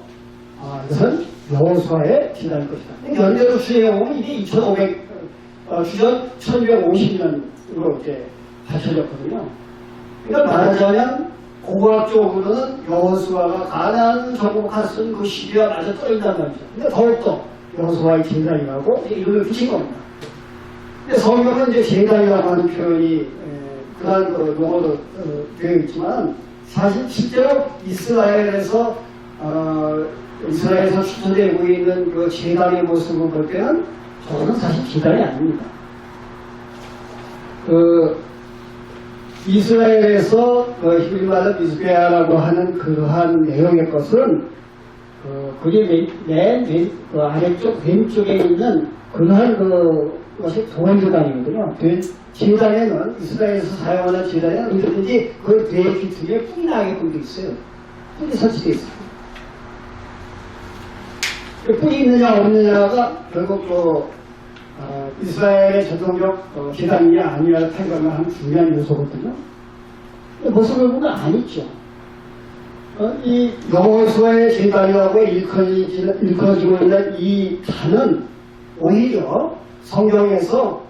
이것은 여호수아의 진단일 것이다. 연대로 추정해 보면 이게 2500 주전 1250년으로 이제 밝혀졌거든요. 그러니까 말하자면 고고학적으로는 여호수아가 가나안 정복했던 그 시기와 맞아 떨어진단 말이죠. 근데 더욱더 여호수아의 제단이라고 이름을 붙인 겁니다. 근데 성경은 이제 제단이라고 하는 표현이 그런 용어도 되어 있지만 사실 실제로 이스라엘에서 추천되고 있는 그 제단의 모습을 볼 때는 저는 사실 제단이 아닙니다. 이스라엘에서 히브리 말로 미스베아라고 하는 그러한 내용의 것은 그게 맨 아래쪽 왼쪽에 있는 그러한 것이 동원제단이거든요. 제단에는 이스라엘에서 사용하는 제단에는 언제든지 그 뇌 귀퉁이에 뿔이 나게끔 되어 있어요. 뿔이 설치되어 있습니다. 뿔이 있느냐 없느냐가 결국 이스라엘의 전통적 제단이냐 아니냐를 판단하는 중요한 요소거든요. 모습을 보면 안 있죠. 이 여호수아의 제단이라고 일컬어지고 있는 이 단은 오히려 성경에서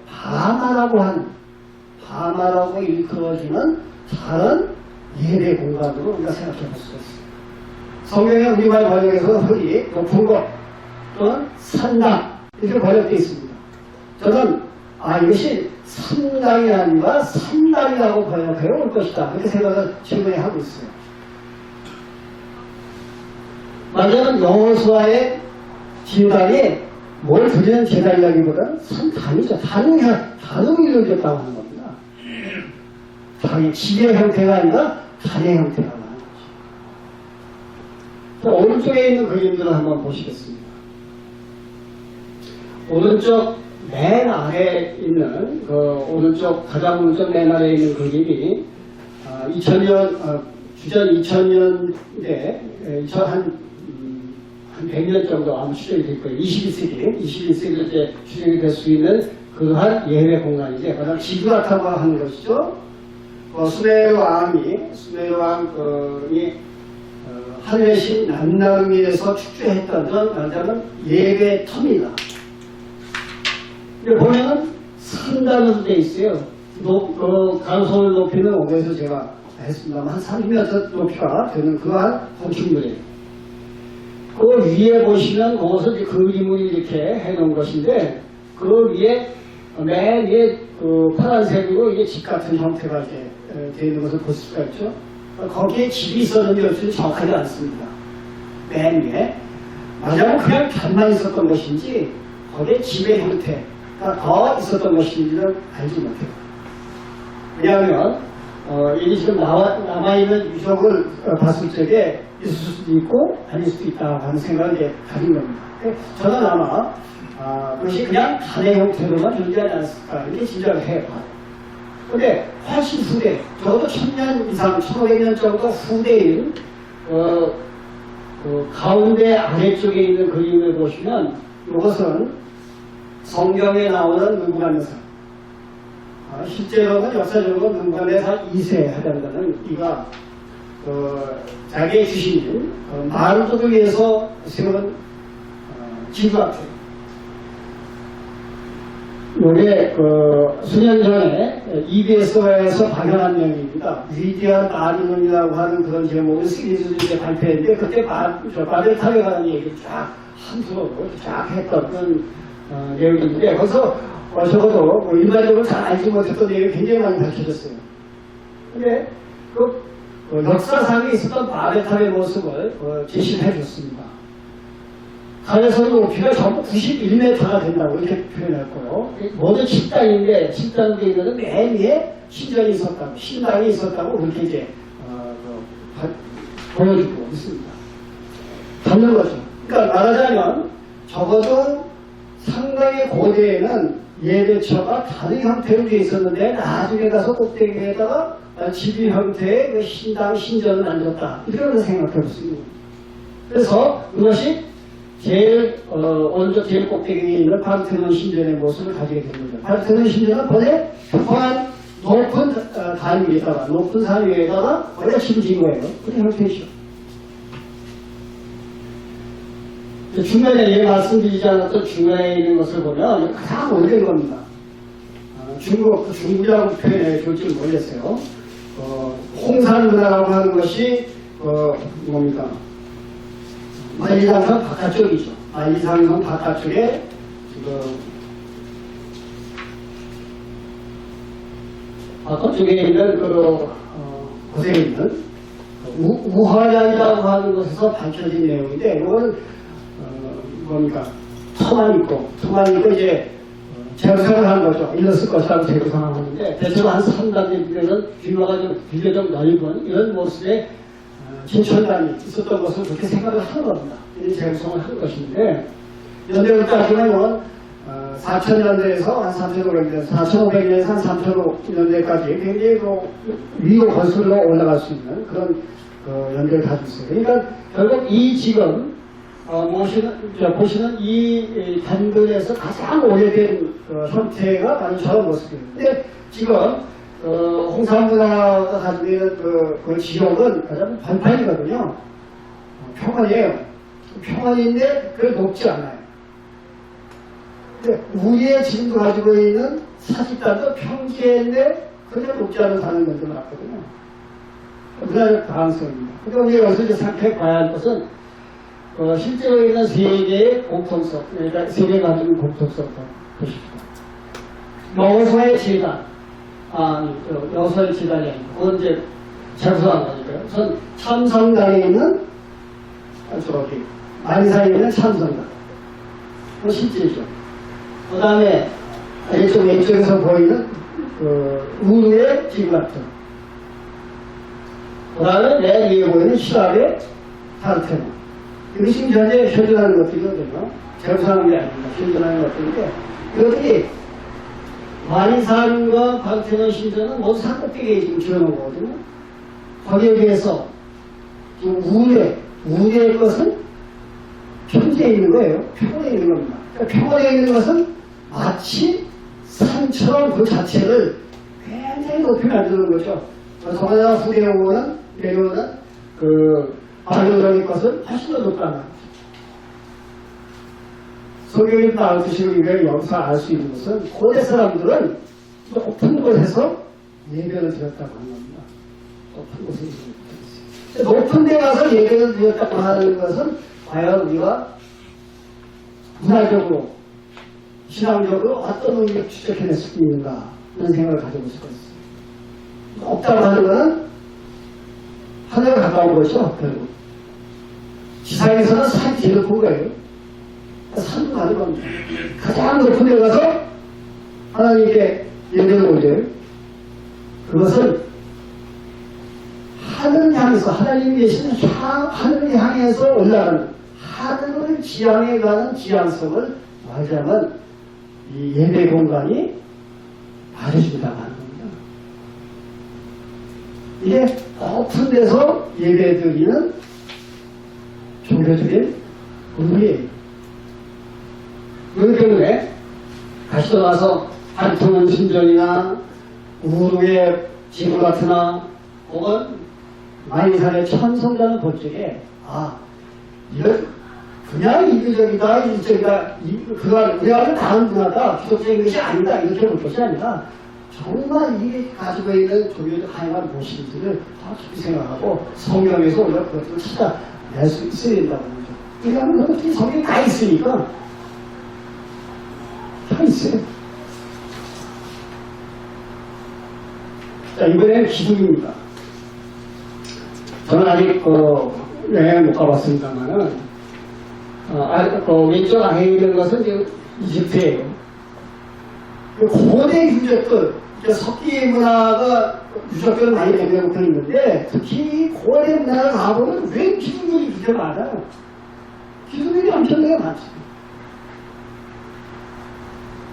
바마라고 일컬어지는 다른 예배 공간으로 우리가 생각해 볼 수가 있습니다. 성경의 우리말 번역에서 흔히 높은 곳 또는 산당 이렇게 번역되어 있습니다. 저는 이것이 산당이 아니라 산당이라고 번역해 올 것이다 이렇게 생각을 최근에 하고 있어요. 맞아요. 여호수아의 진단이 뭘 드리는 제단이라기보다는 산당이죠. 단응이 이루어졌다고 하는 겁니다. 지의 형태가 아니라 단의 형태가 나는 거죠. 오른쪽에 있는 그림들을 한번 보시겠습니다. 오른쪽 맨 아래에 있는 가장 오른쪽 맨 아래에 있는 그림이 2000년 주전 2000년대 한 100년 정도 아마 추정이 될 거예요. 21세기로 이제 추정이 될 수 있는 그러한 예배 공간인데 가장 지그라타고 하는 것이죠. 수메르 왕이 하늘의 신 남나미에서 축제했던 말하자면 예배 터입니다. 보면은 산단으로 되어 있어요. 가로선을 높이는 오에서 제가 했습니다만 한 30m 높이가 되는 그러한 건축물이에요. 그 위에 보시면 그것을 그림을 이렇게 해놓은 것인데 그 위에 맨 위에 파란색으로 이게 집 같은 형태가 이렇게 되어 있는 것을 볼 수가 있죠. 거기에 집이 있었는지 없는지 정확하지 않습니다. 맨 위에 맞아요. 그냥 단만 있었던 것인지 거기에 집의 형태가 더 있었던 것인지는 알지 못해요. 왜냐하면 이게 지금 남아있는 유적을 봤을 적에 있을 수도 있고 아닐 수도 있다고 하는 생각을 이제 가진 겁니다. 저는 아마 그것이 그냥 단의 형태로만 존재하지 않았을까 이렇게 짐작을 해요. 근데 훨씬 후대, 적어도 1000년 이상, 1500년 정도 후대인 가운데 아래쪽에 있는 그림을 보시면 이것은 성경에 나오는 느부갓네살, 실제로는 역사적으로 느부갓네살 2세 하단다는 이가 자기의 주신인 마르도를 위해서 세운 지구학교. 요게 수년 전에 EBS에서 발견한 내용입니다. 위대한 마르논이라고 하는 그런 제목을 시리즈를 이제 발표했는데 그때 바벨탑에 관한 얘기를 쫙 함수로 쫙 했던 그런 내용인데 거기서 적어도 일반적으로 잘 알지 못했던 내용이 굉장히 많이 밝혀졌어요. 근데 역사상에 있었던 바벨탑의 모습을 제시를 해줬습니다. 하늘선 높이가 전부 91m가 된다고 이렇게 표현했고요. 모든 식당인데 식당에 있는 맨 위에 신전이 있었다고, 신당이 있었다고 그렇게 이제 보여주고 있습니다. 받는 거죠. 그러니까 말하자면 적어도 상당히 고대에는 예배처가 다른 형태로 되어 있었는데 나중에 가서 꼭대기에다가 집이 형태의 그 신당, 신전을 만들었다. 이렇게 생각해 볼 수 있는 거예요. 그래서 이것이 오른쪽 제일 꼭대기에 있는 파르테논 신전의 모습을 가지게 됩니다. 파르테논 신전은 본래 평평한 높은 단 위에다가, 높은 산 위에다가 원래 심지인 거예요. 그런 형태이죠. 중간에 말씀드리지 않았던 중간에 있는 것을 보면 가장 오래된 겁니다. 중국이라고 표현해 줄지 모르겠어요. 홍산 문화라고 하는 것이 뭡니까? 만리장성 바깥쪽이죠. 만리장성 바깥쪽에 바깥쪽에 있는 곳에 있는 우화량이라고 하는 것에서 밝혀진 내용인데 이건 뭡니까? 터만 있고 이제 재구성을 한 거죠. 일렀을 것이라고 재구성을 하는데 대체로 한 3단계는 규모가 좀 비교적 넓은 이런 모습의 진천단이 있었던 것을 그렇게 생각을 하는 겁니다. 이 재구성을 한 것인데 연대로 따지면 4000년대에서 한 3500년, 4500년에서 한 3000년대까지 굉장히 위로 거슬러 올라갈 수 있는 그런 연대를 가지고 있어요. 그러니까 결국 이 지금 보시는 이 단근에서 가장 오래된 형태가 바로 저런 모습이에요. 근데 지금 홍산문화가 가지고 있는 그 지역은 가장 번판이거든요. 평원이에요. 평원인데 그게 높지 않아요. 우리의 지금도 가지고 있는 사직단도 평지인데 그냥 높지 않은 산을 먼저 놨거든요. 문화적 다양성입니다. 그러니까 우리가 여기서 이제 생각해 봐야 할 것은 실제로 있는 세계의 공통성, 그러니까 세계가 가지고 공통성 보십시오. 여호수아의 제단, 여호수아의 제단이 아니고 그건 이제 장수한 거니까요. 우선 참성당에 있는 저기 만사에 있는 참성당, 그건 실제죠. 그 다음에 왼쪽에서 보이는 우르의 지구같은, 그 다음에 맨 위에 보이는 시랍의 파르테논. 이것이 현재 현존하는 것들이거든요. 장수하는 게 아닙니다. 현존하는 것들인데 이것들이 만이산과 파르테논 신전은 모두 산 꼭대기에 지금 지어놓은 거거든요. 거기에 비해서 지금 우레의 것은 평지에 있는 거예요. 평원에 있는 겁니다. 그러니까 평원에 있는 것은 마치 산처럼 그 자체를 굉장히 높이 만드는 거죠. 성화나 후대에 오는, 내려오는 바빌론의 것은 훨씬 더 높다는 거죠. 성경이 나오듯이 우리가 여기서 알 수 있는 것은 고대 사람들은 높은 곳에서 예배를 드렸다고 하는 겁니다. 높은 곳에 예배를 드렸어요. 높은 데 가서 예배를 드렸다고 하는 것은 과연 우리가 문화적으로, 신앙적으로 어떤 의미를 추적해낼 수 있는가 하는 생각을 가지고 있을 것입니다. 높다고 하는 것은 하늘에 가까운 것이죠. 결국 지상에서는 산이 제일 높은 거예요. 산도 가는 겁니다. 가장 높은 데 가서 하나님께 예배를 올려요. 그것은 하늘을 향해서, 하나님이 계시는 하늘을 향해서 올라가는, 하늘을 지향해 가는 지향성을 말하자면 이 예배 공간이 말해준다고 하는 겁니다. 이게 높은 데서 예배 드리는 종교적인 의미예요. 그렇기 때문에 다시 돌아와서 파르테논 신전이나 우르의 지구 같으나 혹은 만이산의 천성당을 볼 적에 이건 그냥 이기적이다, 일적이다, 그가 우리하고는 다른 문화다, 기독적인 것이 아니다 이렇게 볼 것이 아니라 정말 이게 가지고 있는 종교적 하나님의 모습들을 더 깊이 생각하고 성경에서 우리가 그것들을 찾아낼 수 있어야 된다고 하죠. 이러한 것들이 성경에 다 있으니까 다 있어요. 자, 이번에는 기둥입니다. 저는 아직 여행을 못 가봤습니다만은 왼쪽 안에 있는 것은 지금 이집트예요. 고대 유적들, 석기 문화가 유적들을 많이 남겨놓고 있는데 특히 고대 문화를 가보면 왜 기둥들이 그렇게 많아요? 기둥들이 엄청나게 많죠.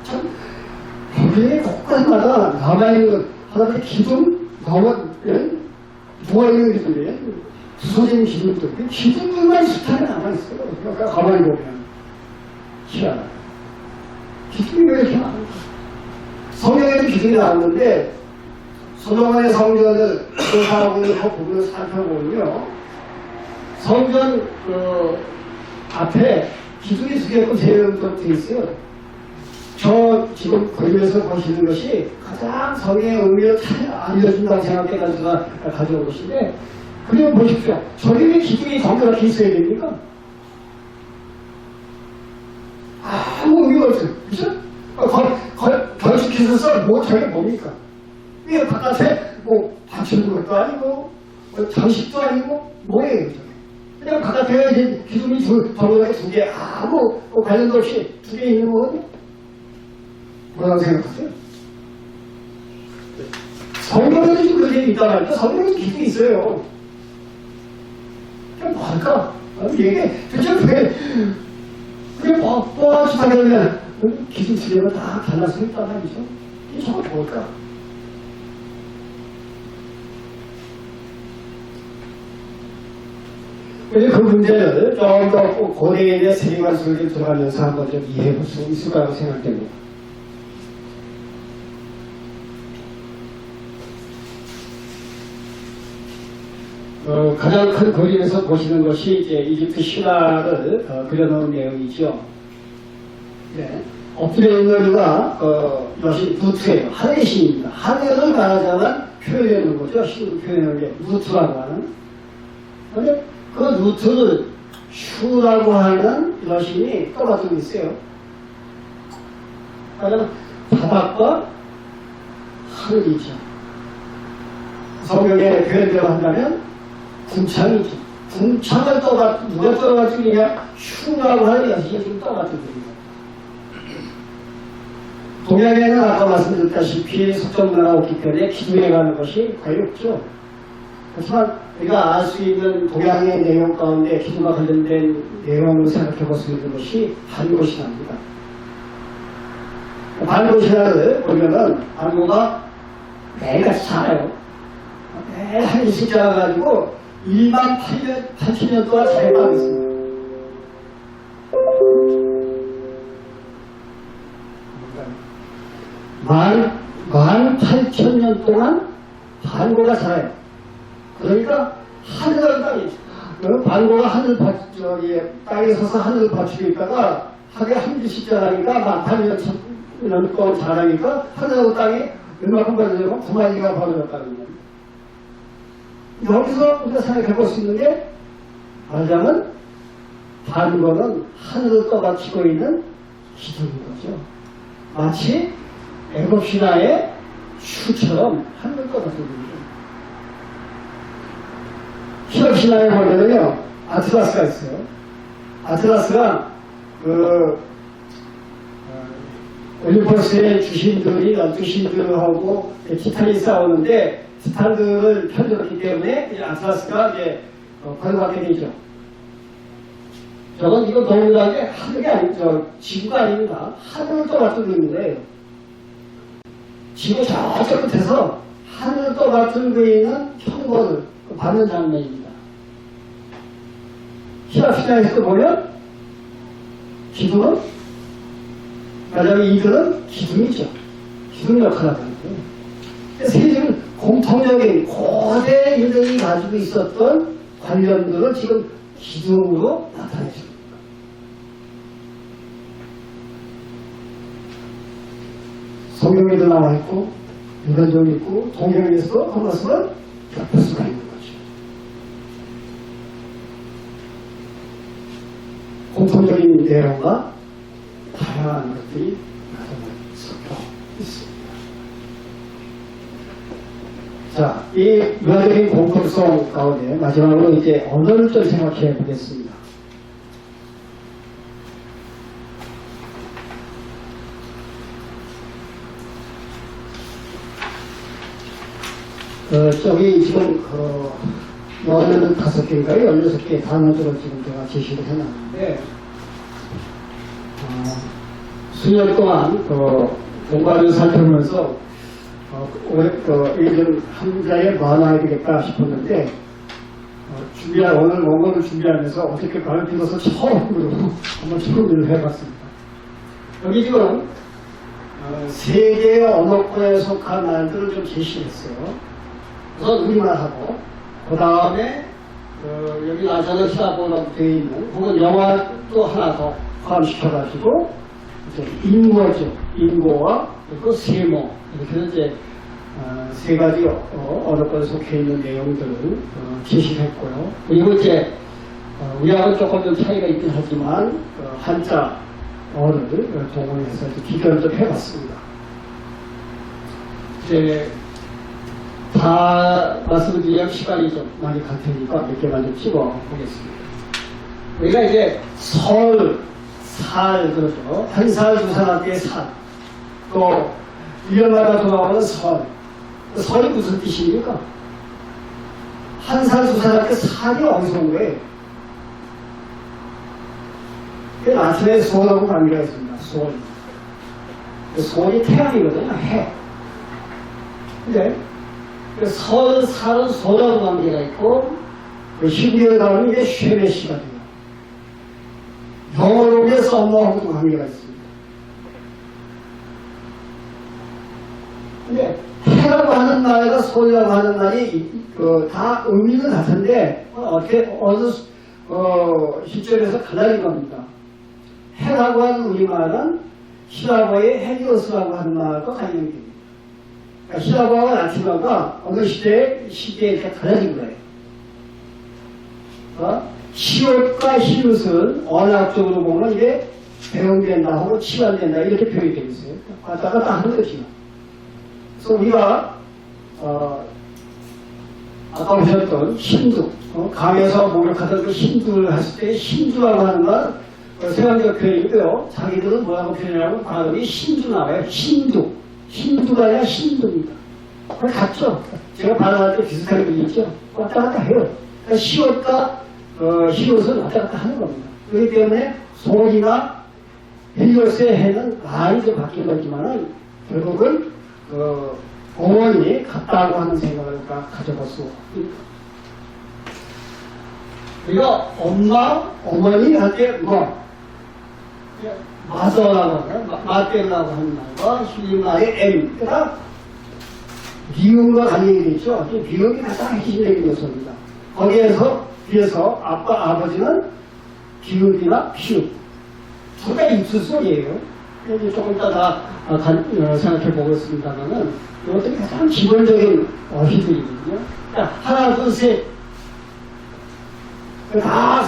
참 거기에 곳곳마다 남아있는 하나님의 기둥, 누워있는 기둥이에요. 부서진 기둥들, 기둥들만 숱하게 남아있어요. 그러니까 가만히 보면 희한하다. 기둥이 왜 이렇게 많은가? 성경에도 기둥이 나오는데 솔로몬의 성전을 조사하고 있는 그 부분을 살펴보면요, 성전 앞에 기둥이 두 개고 세우도록 되어 있어요. 저 지금 그림에서 보시는 것이 가장 성의 의미를 잘 알려준다고 생각해가지고 제가 가져온 것인데, 그림 보십시오. 저기 왜 기둥이 덩그랗게 있어야 됩니까? 아무 의미가 없어요. 그죠? 건축기술서 저게 뭡니까? 이게 바깥에 받치는 것도 아니고 장식도 아니고 뭐예요? 저게? 그냥 바깥에 이제 기둥이 덩그랗게 두 개, 아무 관련도 없이 두 개 있는 거거든요. 뭐라고 생각하세요? 성경에도 지금 그게 있다니까. 성경에도 기둥이 있어요. 그냥 뭘까? 이게 도대체 그게 뻣뻣하게 하면 기둥 두 개가 다 달라서 있단 말이죠. 이게 정말 뭘까? 그 문제를 좀 더 고대인의 세계관 속에 들어가면서 한번 좀 이해해 볼 수 있을 거라고 생각됩니다. 가장 큰 그림에서 보시는 것이 이제 이집트 신화를 그려놓은 내용이죠. 네. 엎드려 있는 이가 여신 누트예요. 하늘의 신입니다. 하늘을 말하자면 표현하는 거죠. 신을 표현하는 게 누트라고 하는. 그런데 그 누트를 슈라고 하는 여신이 떠받들고 있어요. 그러면 바닥과 하늘이죠. 성경에 표현대로 한다면 궁창이죠. 궁창을 누가 떠받들고 있냐? 슈라고 하는 여신이 지금 떠받들고 있는 거예요. 동양에는 아까 말씀드렸다시피 석전문화가 없기 때문에 기둥에 가는 것이 거의 없죠. 하지만 우리가 알 수 있는 동양의 내용 가운데 기둥과 관련된 내용으로 생각해 볼 수 있는 것이 반고신화입니다. 반고신화를 보면은 반고가 매일같이 자라요. 매일 한 일씩 자라가지고 1만 8천 동안 잘 가고 있습니다. 만 8천년 동안 반고가 자라요. 그러니까 하늘을 땅이죠. 반고가 땅에 서서 하늘을 받치고 있다가 하루에 한 줄씩 자라니까 만 8년 동안 자라니까 하늘하고 땅이 얼마큼 벌어지고 9마리가 벌어졌다는 거예요. 여기서 우리가 생각해 볼 수 있는 게 말하자면 반고는 하늘을 떠받치고 있는 기둥인 거죠. 마치 애국 신화의 슈처럼 하늘을 떠받치고 있는 거죠. 히럽 신화에 보면요, 아틀라스가 있어요. 아틀라스가 올림포스의 주신들이 12신들하고 티탄이 싸우는데 티탄들을 편들었기 때문에 아틀라스가 이제 벌받게 되죠. 저건 이거 너무나게 하늘이 아니죠. 지구가 아닙니다. 하늘을 떠받들고 있는 거예요. 지구 저쪽 끝에서 하늘을 떠받들고 있는 형벌을 받는 장면입니다. 히랍 신화에서 보면 기둥은 말하자면 이들은 기둥이죠. 기둥 역할을 하는 거예요. 세계는 공통적인 고대 인들이 가지고 있었던 관련들을 지금 기둥으로 나타내줍니다. 성경에도 나와 있고 유다적으로 있고 동양에서도 한 것을 볼 수가 있는 거죠. 공통적인 내용과 다양한 것들이 섞여 있습니다. 자, 이 문화적인 공통성 가운데 마지막으로 이제 언어를 좀 생각해 보겠습니다. 저기 지금 그 15개인가요? 16개 단어들을 지금 제가 제시를 해놨는데 수년 동안 공간을 살펴보면서 이좀 한자에 많아야 되겠다 싶었는데 오늘 원고를 준비하면서 어떻게 가르치면서 처음으로 한번 시도를 해봤습니다. 여기 지금 세 개의 언어권에 속한 말들을 좀 제시했어요. 우선 우리말하고 그 다음에 여기 아자는 히라보라고 되어 있는 혹은 영화 또 하나 더 포함시켜가지고 인고죠. 인고와 그리고 세모 이렇게 이제 세 가지 언어권에 속해 있는 내용들을 제시했고요. 그리고 이제 우리하고는 조금 좀 차이가 있긴 하지만 한자 어를 동원해서 비교를 좀 해봤습니다. 이제 다 말씀을 드리면 시간이 좀 많이 갈 테니까 몇 개만 좀 찍어 보겠습니다. 우리가 이제 설, 살, 그러죠. 한 살, 두 살한테 살. 또, 1년마다 돌아오는 설. 설이 무슨 뜻입니까? 한 살, 두 살한테 살이 어디서 온 거예요? 그 라틴의 소하고 관계가 있습니다. 소울. 소울이 태양이거든요. 해. 근데, 설, 살은 소라고 관계가 있고, 히브리어에 나오는 게 쉐메시가 돼요. 영어로 게 썸머하고도 관계가 있습니다. 근데 해라고 하는 말과 소리라고 하는 말이 다 의미는 같은데 어떻게 어느 시점에서 달라진 겁니다. 해라고 하는 우리말은 히라보의 헬리오스라고 하는 말과 관련됩니다. 그러니까 히라보와 라틴어가 어느 시대에 이렇게 달라진 거예요. 히읗과 히읗은 언어학적으로 보면 이게 배운된다 하고 치환된다 이렇게 표현이 되어 있어요. 왔다 갔다 하는 거지. 그래서 우리가 아까 보셨던 힌두, 감에서 목욕하던 그 힌두를 했을 때 힌두라고 하는 건 세관적 표현이고요. 자기들은 뭐라고 표현하고 발음이 힌두 나와요. 힌두가 아니라 힌두입니다. 그걸 같죠. 제가 발음할 때 비슷하게 들리죠. 왔다 갔다 해요. 그러니까 시옷과 히읗은 왔다 갔다 하는 겁니다. 그렇기 때문에 소리나 헬리오스의 해는 많이 좀 바뀐 거지만은 결국은 어머니 같다고 하는 생각을 가져볼 수 있습니다. 우리가 엄마, 어머니 할 때 뭐 마더라고 하는 마떼라고 하는 말과 힐링말의 M 그러니까 미음과 관련이 되죠. 미음이 가장 핵심적인 요소입니다. 거기에서 비해서 아빠, 아버지는 비읍이나 피읍 둘 다 입술 소리예요. 조금 이따 생각해 보겠습니다만은 이것들이 가장 기본적인 어휘들이거든요. 그러니까 하나, 둘, 셋 다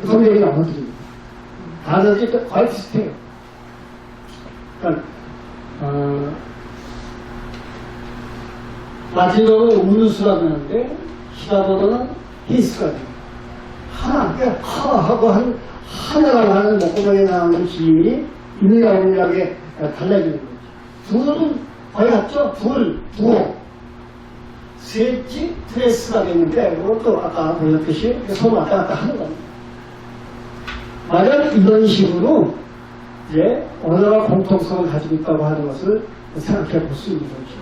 공통적인 언어들입니다. 단어들이 거의 비슷해요. 그러니까 라틴어는 우누스라고 하는데 히라보어는 히스가 됩니다. 하나, 그러니까 하고 하나라고 하는 목구멍에 나오는 기임이 있느냐 없느냐에 달라지는 거죠. 둘은 거의 같죠? 두어. 셋이 트레스가 됐는데, 이것도 아까 보셨듯이 손 왔다 갔다 하는 겁니다. 만약 이런 식으로 이제 언어가 공통성을 가지고 있다고 하는 것을 생각해 볼 수 있는 거죠.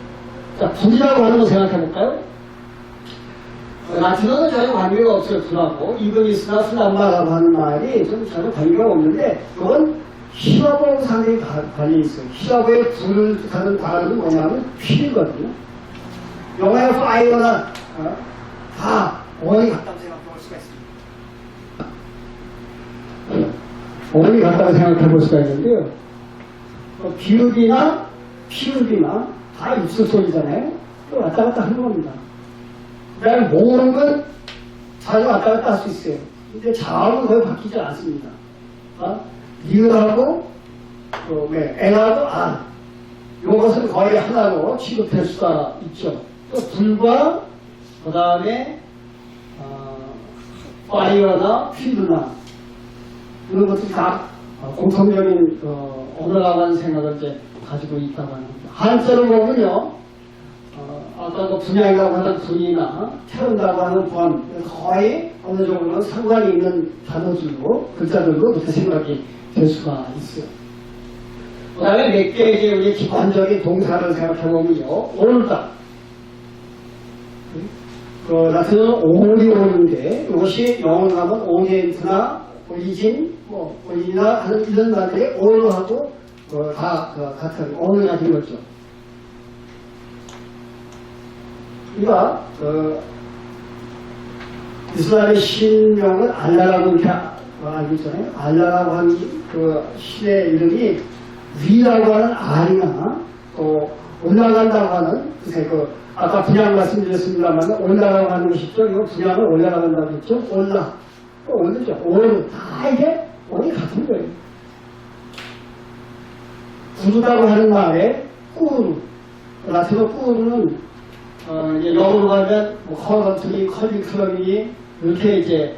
자, 불이라고 하는 거 생각해 볼까요? 라틴어는 전혀 관계가 없어요, 불하고. 이그니스나 플람마라고 하는 말이 좀 전혀 관계가 없는데, 그건 히라보하고 상당히 관련이 있어요. 히라보의 불을 뜻하는 단어는 뭐냐면 피거든요. 영어의 파이어나 다 어원이 같다고 생각해 볼 수가 있습니다. 어원이 같다고 생각해 볼 수가 있는데요. 비읍이나 피읍이나 다 입술 소리잖아요. 또 왔다 갔다 하는 겁니다. 그 다음에 모으는 건 자주 왔다 갔다 할 수 있어요. 근데 자음은 거의 바뀌지 않습니다. 리을하고 N하고 R 이것은 거의 하나로 취급할 수가 있죠. 또 불과 그 다음에 파이어나 필드나 이런 것들이 다 공통적인 언어라고 하는 생각을 이제 가지고 있다고 합니다. 한자로 보면요, 아까 그 분양이라고 하는 분이나 태운다고 하는 번 거의 어느 정도는 상관이 있는 단어들로 글자들로 그렇게 생각이 될 수가 있어요. 그 다음에 몇 개의 이제 우리 기본적인 동사를 생각해 보면요, 오늘다. 라틴어는 오리 오는데 이것이 영어로 하면 오리엔트나 오리진, 오리나 하는 이런 말들이 오르하고 다 같은 오늘 같은 거죠. 우리가 이슬람의 신명은 알라라고 이렇게 알고 있잖아요. 알라라고 하는 그 신의 이름이 위라고 하는 알이나 또 올라간다고 하는 글쎄 아까 분양 말씀드렸습니다만 올라가고 하는 것이 있죠. 이거 분양을 올라간다고 했죠. 오르죠. 오르 다 이게 오리 같은 거예요. 구르다고 하는 말에 꾸르 라틴어 꾸르는 이제 영어로 가면 커런트리, 커리큘럼이 이렇게 이제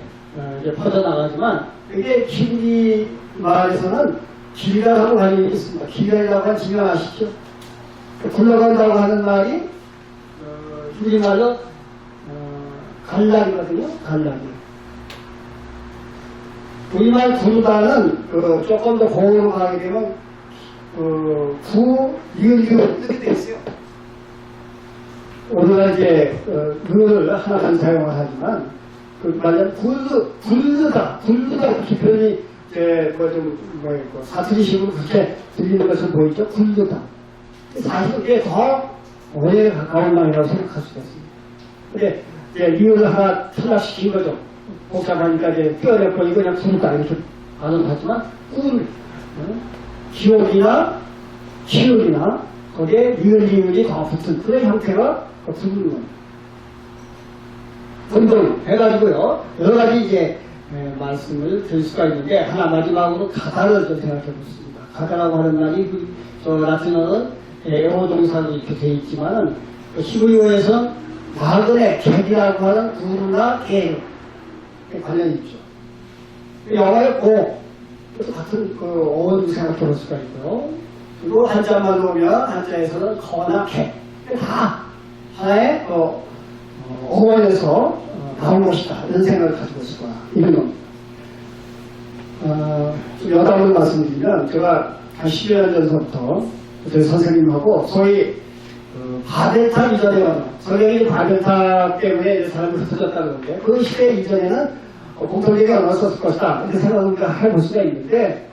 퍼져나가지만 이게 히브리 말에서는 길가하고 관련이 있습니다. 길가라고 하는 지명 아시죠? 굴러간다고 하는 말이 히브리 말로 갈락이거든요. 갈락이. 우리말 구르다는 조금 더 고음으로 가게 되면 이을 이렇게 돼 있어요. 우리가 이제 을을 하나만 사용을 하지만 말하자면 굴르다 이렇게 표현이 이제 사투리식으로 그렇게 들리는 것을 보이죠. 굴르다. 사실 그게 더 오해에 가까운 말이라고 생각할 수가 있습니다. 근데 이제 리을을 하나 탈락시킨 거죠. 복잡하니까 이제 뼈내고 이거 그냥 굴르다 이렇게 반응을 하지만 기억이나 시을이나 거기에 리을이 더 붙은 그런 형태가 부분론 등등 해가지고요 여러 가지 이제 말씀을 드릴 수가 있는데 하나 마지막으로 가다를 좀 생각해 보겠습니다. 가다라고 하는 말이 라틴어는 에오동사로 이렇게 되어 있지만은 히브리어에서는 나그네 객이라고 하는 구나 개 관련이 있죠. 영어의 고 그래서 같은 어원을 생각해 볼 수가 있고요. 그리고 한자만 보면 한자에서는 거나 개 다 하나의 어원에서 나온 것이다 이런 생각을 가지고 있을 거야. 이런 겁니다. 좀 여담을 말씀드리면 제가 한 10여 년 전서부터 저희 선생님하고 소위 바벨탑 이전에 성경이 바벨탑 때문에 사람이 흩어졌다 그러는데 그 시대 이전에는 공통적인 언어가 썼을 것이다 이렇게 생각을 해볼 수가 있는데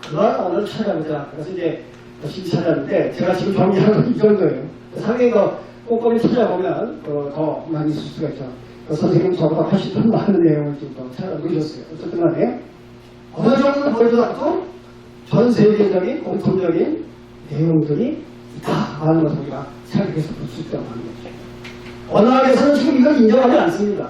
그런 언어를 찾아보자. 그래서 이제 열심히 찾았는데 제가 지금 정리하는 건 이 정도예요. 상당히 꼼꼼히 찾아보면 더 많이 있을 수가 있죠. 선생님 저보다 훨씬 더 많은 내용을 지금 더 찾아보셨어요. 어쨌든 간에 어느 정도는 보여줘도 전 세계적인 공통적인 내용들이 있다 하는 것을 우리가 생각해서 볼 수 있다고 하는 거죠. 언어학에서는 지금 이걸 인정하지 않습니다.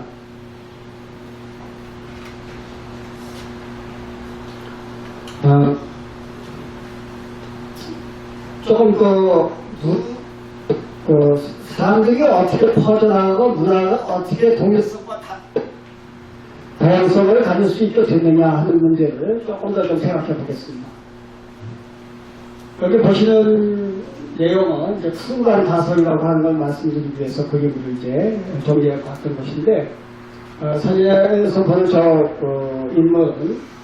조금 사람들이 어떻게 퍼져나가고 문화가 어떻게 동일성과 다양성을 가질 수 있게 됐느냐 하는 문제를 조금 더 좀 생각해 보겠습니다. 여기 보시는 내용은 이제 순간 가설이라고 하는 걸 말씀드리기 위해서 그림을 이제 정리해 봤던 것인데, 사진에서 보는 저 인물은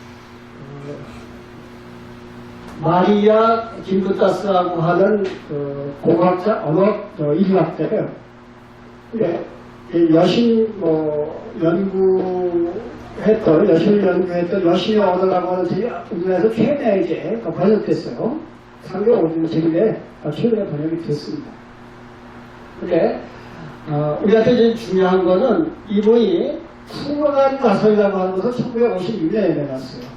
마리아 김부타스라고 하는 공학자, 언어 인류학자예요. 근데 여신을 연구했던 여신의 언어라고 하는 책이 우리나라에서 최근에 이제 번역됐어요. 상경 오디오 책인데 최근에 번역이 됐습니다. 근데 우리한테 이제 중요한 거는 이분이 풍요한 가설이라고 하는 것을 1956년에 내놨어요.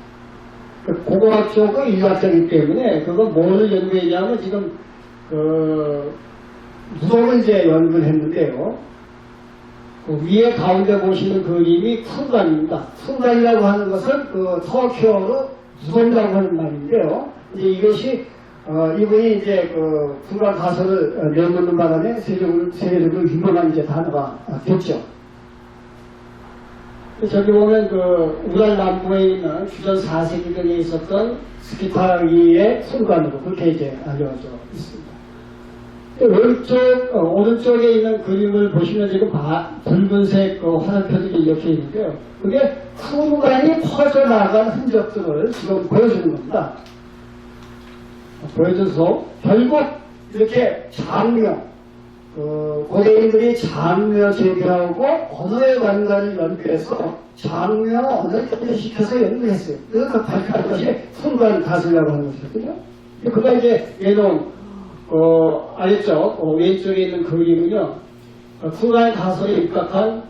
고고학적이고 인류학자이기 때문에 그거 뭐를 연구했냐면 지금 무덤을 이제 연구를 했는데요. 위에 가운데 보시는 그림이 푼간입니다. 푼간이라고 하는 것은 터키어로 무덤이라고 하는 말인데요. 이제 이것이 이분이 이제 푼간 가설을 내놓는 바람에 세계적으로 유명한 이제 단어가 됐죠. 저기 보면 우랄 남부에 있는 주전 4세기경에 있었던 스키타기의 푼간으로 그렇게 이제 알려져 있습니다. 오른쪽에 있는 그림을 보시면 지금 붉은색 화살표들이 이렇게 있는데요. 그게 푼간이 퍼져나간 흔적들을 지금 보여주는 겁니다. 보여줘서 결국 이렇게 장묘, 고대인들이 장묘 재배하고 언어의 관관을 연구해서 장묘 언어를 연결시켜서 연구했어요. 그래서 발표한 것이 푼간 가설이라고 하는 것이거든요. 그가 이제 내놓은 알겠죠? 왼쪽에 있는 그림은요, 푼간 가설에 입각한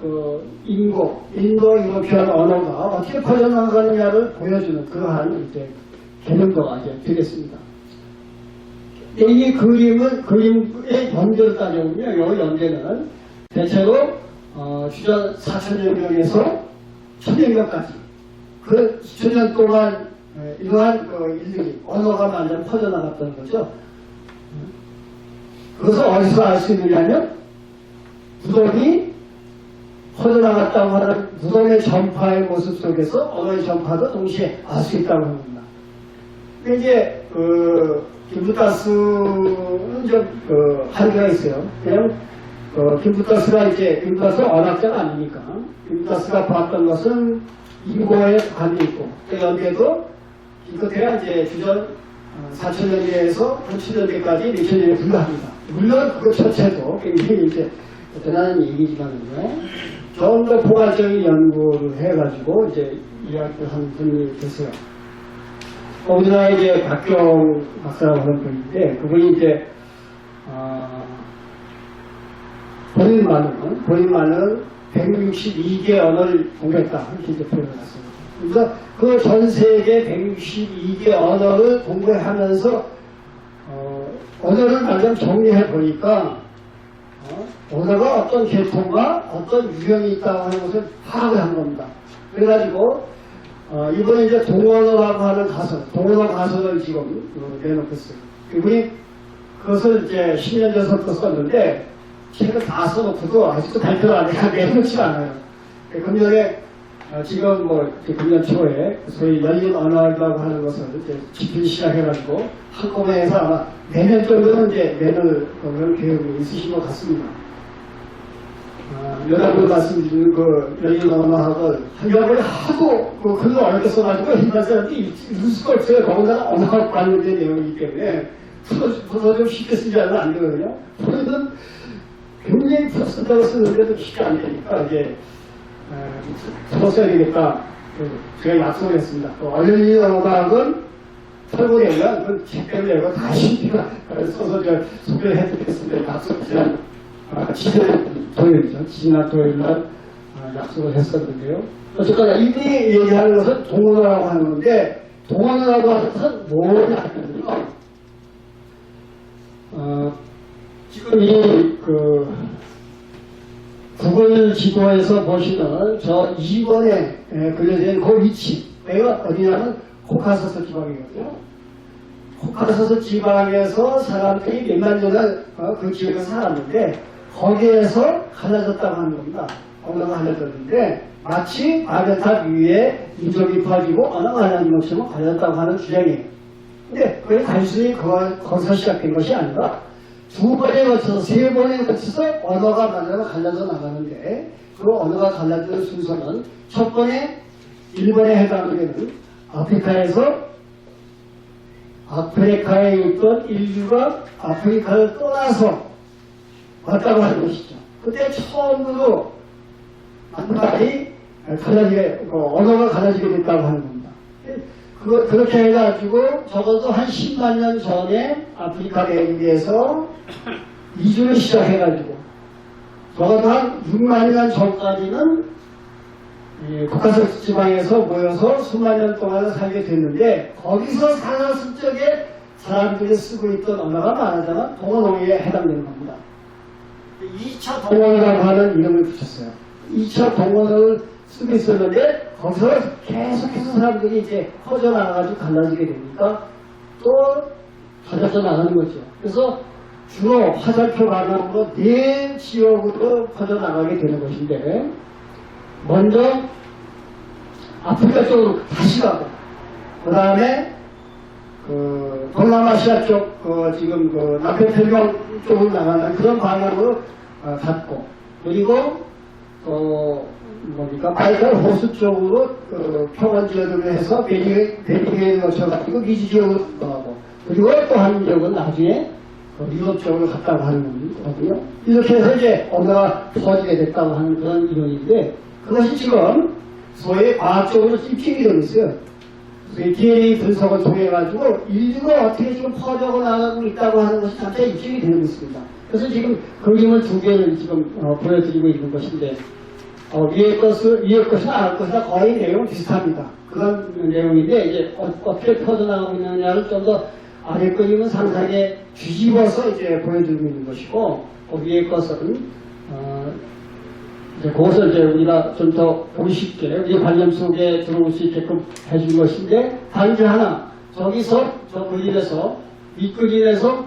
인도-유로피안 언어가 어떻게 퍼져나가느냐를 보여주는 그러한 이제 개념도가 이제 되겠습니다. 이 그림의 연계를 따져보면, 이 연계는 대체로 주전 4,000년경에서 1,000년경까지 그 수천 년 동안 이러한 인류이 언어가 완전 퍼져나갔다는 거죠. 그것을 어디서 알 수 있느냐면 무덤이 퍼져나갔다고 하는 무덤의 전파의 모습 속에서 언어의 전파도 동시에 알 수 있다고 합니다. 근데 이제 김부타스는 좀 한계가 있어요. 그냥 김부타스가 언학자가 아니니까 김부타스가 봤던 것은 인고에 관계 있고 그 연계도 기껏해야 이제 주전 4,000년대에서 9,000년대까지 2,000년에 불과합니다. 물론 그것 자체도 굉장히 이제 대단한 얘기지만요. 좀 더 포괄적인 연구를 해가지고 이제 이야기를 한 분이 계세요. 우리나라에 이제 박경 박사라고 하는 분인데 그분이 이제 본인만은 162개 언어를 공부했다 이렇게 이제 표현을 했습니다. 그래서 그 전 세계 162개 언어를 공부하면서 언어를 나름 정리해 보니까 언어가 어떤 계통과 어떤 유형이 있다고 하는 것을 파악을 한 겁니다. 그래가지고 이번에 이제 동언어라고 하는 가설, 동언어 가설을 지금 내놓고 있어요. 이분이 그것을 이제 10년 전부터 썼는데 책을 다 써놓고도 아직도 발표를 안 해서 내놓지 않아요. 금년에 지금 금년 초에 소위 열린 언어라고 하는 것을 이제 집필 시작해가지고 한꺼번에 아마 내년 정도는 이제 내놓을 그런 계획이 있으신 것 같습니다. 여러분 말씀드린 그 열린 언어학을 한겨울에 하도 글을 어렵게 써가지고 일반 사람들이 읽을 수가 없어요. 더군다나 언어학 관련된 내용이기 때문에 풀어서 좀 쉽게 쓰지 않으면 안 되거든요. 풀어는 굉장히 풀어 쓴다고 쓰는데도 쉽게 안 되니까 이제 풀어써야 되겠다. 제가 약속을 했습니다. 열린 언어학은 풀고 내면 그 책을 내고 다시 써서 소개를 해드리겠습니다. 약속 제가 지난 토요일날 약속을 했었는데요. 어쨌거나 이분이 얘기하는 것은 동언어라고 하는 건데, 동언어라고 하는 것은 뭐냐면요. 지금 이 구글 지도에서 보시는 저 2번에 그려져 있는 그 위치, 내가 어디냐면 코카서스 지방이거든요. 코카서스 지방에서 사람들이 몇만 년을 그 지역에 살았는데 거기에서 갈라졌다고 하는 겁니다. 언어가 갈라졌는데 마치 아베탑 위에 민족이 퍼지고 언어가 갈라진 것처럼 갈라졌다고 하는 주장이에요. 근데 그게 단순히 거기서 시작된 것이 아니라 두 번에 거쳐서 세 번에 거쳐서 언어가 만나서 갈라져 나가는데 그 언어가 갈라지는 순서는 첫 번에 1번에 해당되는 아프리카에 있던 인류가 아프리카를 떠나서 왔다고 하는 것이죠. 그때 처음으로 만나이 갈라지게, 언어가 갈라지게 됐다고 하는 겁니다. 그렇게 해가지고 적어도 한 10만 년 전에 아프리카 대륙에서 이주를 시작해가지고 적어도 한 6만 년 전까지는 코카서스 지방에서 모여서 수만 년 동안 살게 됐는데 거기서 살았을 적에 사람들이 쓰고 있던 언어가 말하자면 동언어에 해당되는 겁니다. 2차 동언어라고 하는 이름을 붙였어요. 2차 동언어를 쓰고 있었는데 거기서 계속해서 사람들이 이제 퍼져나가가지고 갈라지게 되니까 또 갈라져 나가는 거죠. 그래서 주로 화살표 방향으로 4지역으로 퍼져나가게 되는 것인데 먼저 아프리카 쪽으로 다시 가고 그 다음에 동남아시아 쪽 지금 남태평양 쪽으로 나가는 그런 방향으로 갔고 그리고 바이칼 호수 쪽으로 평원 지역으로 해서 베닝에 거쳐가지고 미주 지역으로 가고 그리고 또 한 지역은 나중에 유럽 쪽으로 갔다고 하는 거거든요. 이렇게 해서 이제 언어가 퍼지게 됐다고 하는 그런 이론인데 그것이 지금 소위 과학적으로 입증이 되고 있어요. DNA 분석을 통해 가지고 인류가 어떻게 지금 퍼져고 나가고 있다고 하는 것이 자체 입증이 되고 있습니다. 그래서 지금 그림을 2개를 지금 보여드리고 있는 것인데 위에 것이나 아래 것이나 거의 내용은 비슷합니다. 그런 내용인데 이제 어떻게 퍼져나가고 있느냐를 좀 더 아래 그림은 상상에 뒤집어서 이제 보여드리고 있는 것이고 위에 것은 이제 그것을 이제 우리가 좀 더 보기 쉽게 우리 관념 속에 들어올 수 있게끔 해준 것인데 단지 하나 저기서 저 그림에서 윗그림에서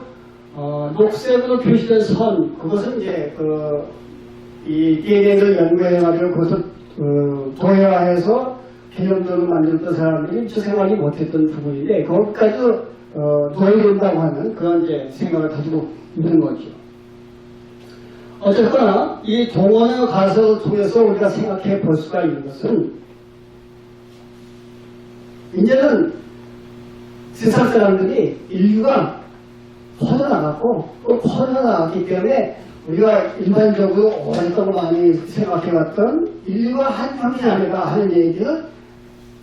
녹색으로 표시된 선 그것은 이제 이 DNA를 연구해가지고 그것을 도해화해서 개념적으로 만들었던 사람들이 미처 생각하지 못했던 부분인데 거기까지도 도해된다고 하는 그런 이제 생각을 가지고 있는 거죠. 어쨌거나 이 동언어 가설을 통해서 우리가 생각해 볼 수가 있는 것은 이제는 세상 사람들이 인류가 퍼져나갔고 또 퍼져나갔기 때문에 우리가 일반적으로 오랫동안 많이 생각해왔던 인류가 한 형이 아니다 하는 얘기를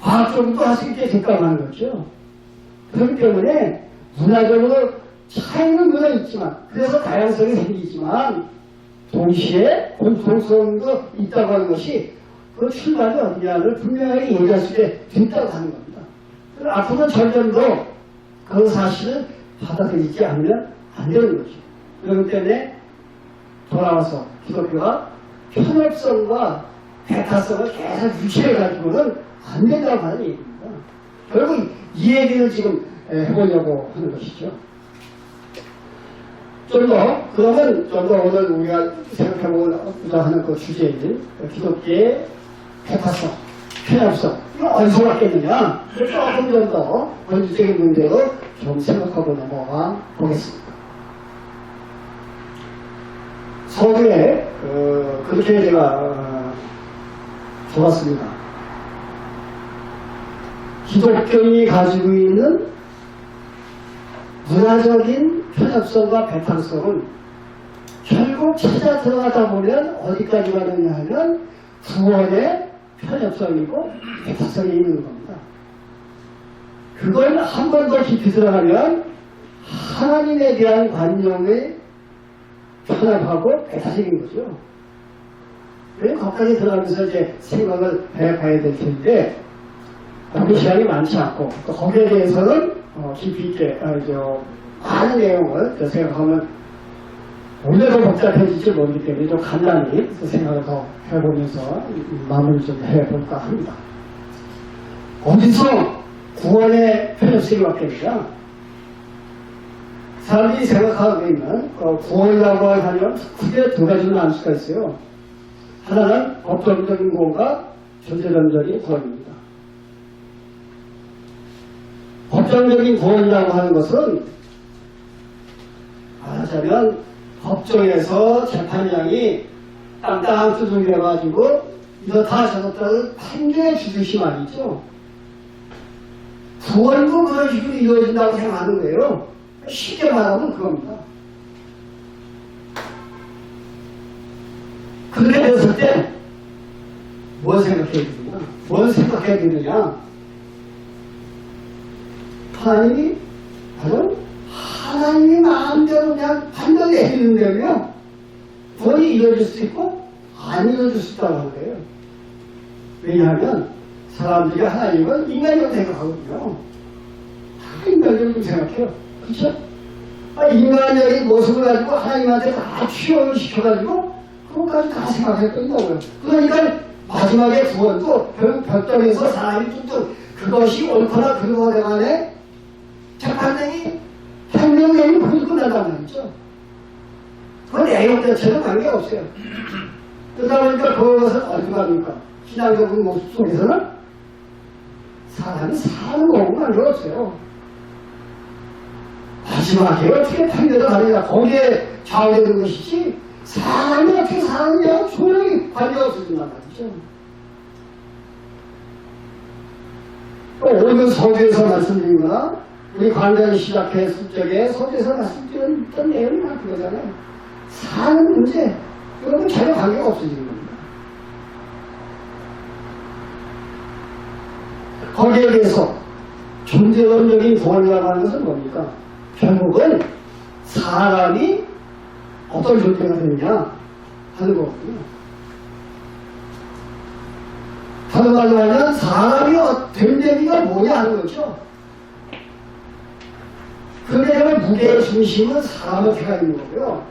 과학적으로도 할 수 있게 됐다고 하는 거죠. 그렇기 때문에 문화적으로 차이는 물론 있지만 그래서 다양성이 생기지만 동시에 공통성도 있다고 하는 것이 그 출발이 어디냐를 분명하게 얘기할 수 있게 됐다고 하는 겁니다. 앞으로는 점점 더 그 사실을 받아들이지 않으면 안 되는 거죠. 그렇기 때문에 돌아와서 기독교가 편협성과 배타성을 계속 유지해가지고는 안 된다고 하는 얘기입니다. 결국 이 얘기를 지금 해보려고 하는 것이죠. 그러면 좀 더 오늘 우리가 생각해보고자 하는 그 주제인 기독교의 배타성, 편협성, 이거 어디서 왔겠느냐? 조금 좀 더 본질적인 문제로 좀 생각하고 넘어가 보겠습니다. 서두에 그렇게 제가 적었습니다. 기독교인이 가지고 있는 문화적인 편협성과 배타성은 결국 찾아 들어가다 보면 어디까지 가느냐 하면 구원의 편협성이고 배타성이 있는 겁니다. 그걸 한 번 더 깊이 들어가면 하나님에 대한 관념의 편협하고 배타적인 거죠. 그래서 거기까지 들어가면서 이제 생각을 해봐야 될 텐데 우리 시간이 많지 않고 또 거기에 대해서는 깊이 있게 많은 내용을 생각하면 오늘도 복잡해질지 모르기 때문에 좀 간단히 생각을 더 해보면서 마무리 좀 해볼까 합니다. 어디서 구원의 편협성이 왔겠냐? 사람들이 생각하고 있는 구원이라고 하면 크게 두 가지로 나눌 수가 있어요. 하나는 법정적인 구원과 존재론적인 구원입니다. 법정적인 구원이라고 하는 것은 말하자면 법정에서 재판장이 땅땅 두들겨가지고 이렇다 저렇다를 판결해 주듯이 말이죠. 구원도 그런 식으로 이루어진다고 생각하는 거예요. 쉽게 말하면 그겁니다. 그렇게 됐을 때 뭘 생각해야 되느냐? 뭘 생각해야 되느냐? 하나님이 바로 하나님이 마음대로 그냥 판단을 해주는데요. 구원이 이루어질 수 있고 안 이루어질 수 있다고 하는 거예요. 왜냐하면 사람들이 하나님은 인간적으로 생각하거든요. 다 인간적으로 생각해요. 그렇죠? 인간적인 모습을 가지고 하나님한테 다 취업을 시켜가지고 그것까지 다 생각했던다고요. 그러니까 마지막에 구원도 결국 법정에서 사람이 뚝뚝 그것이 옳거나 그르거나 간에 재판장이 판명내용이 거기서 끝난단 말이죠. 그 내용 자체는 관계없어요. 그러다 보니까 그것은 어디 갑니까? 신앙적인 모습 속에서는 사람이 사는 거고 관계없어요. 마지막에 어떻게 판결을 하느냐 거기에 좌우되는 것이지 사람이 어떻게 사느냐 조용히 관계없어진단 말이죠. 오늘 서두에서 말씀드린 거나 우리 강좌를 시작했을 적에 서두에서 말씀드렸던 내용이 다 그거잖아요. 사는 문제 이거는 전혀 관계가 없어지는 겁니다. 거기에 대해서 존재론적인 구원이라고 하는 것은 뭡니까? 결국은 사람이 어떤 존재가 되느냐 하는 거거든요. 다른 말로 하면 사람이 된 데미가 뭐냐 하는 거죠. 그러면 무게의 중심은 사람한테가 있는 거고요.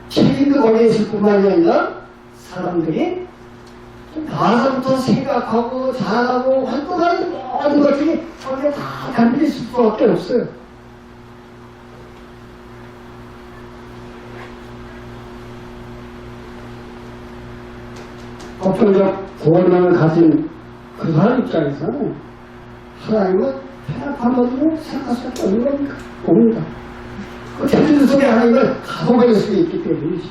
책임도 거기에 있을 뿐만이 아니라 사람들이 나서부터 생각하고 잘하고 활동하는 모든 것들이 거기에 다 담길 수밖에 없어요. 법정적 구원론을 가진 그 사람 입장에서는 하나님은 편협함으로 생각할 수밖에 없는 겁니다. 봅니다. 그天主 속에 하나님을 가둬버릴 수 있기 때문이지.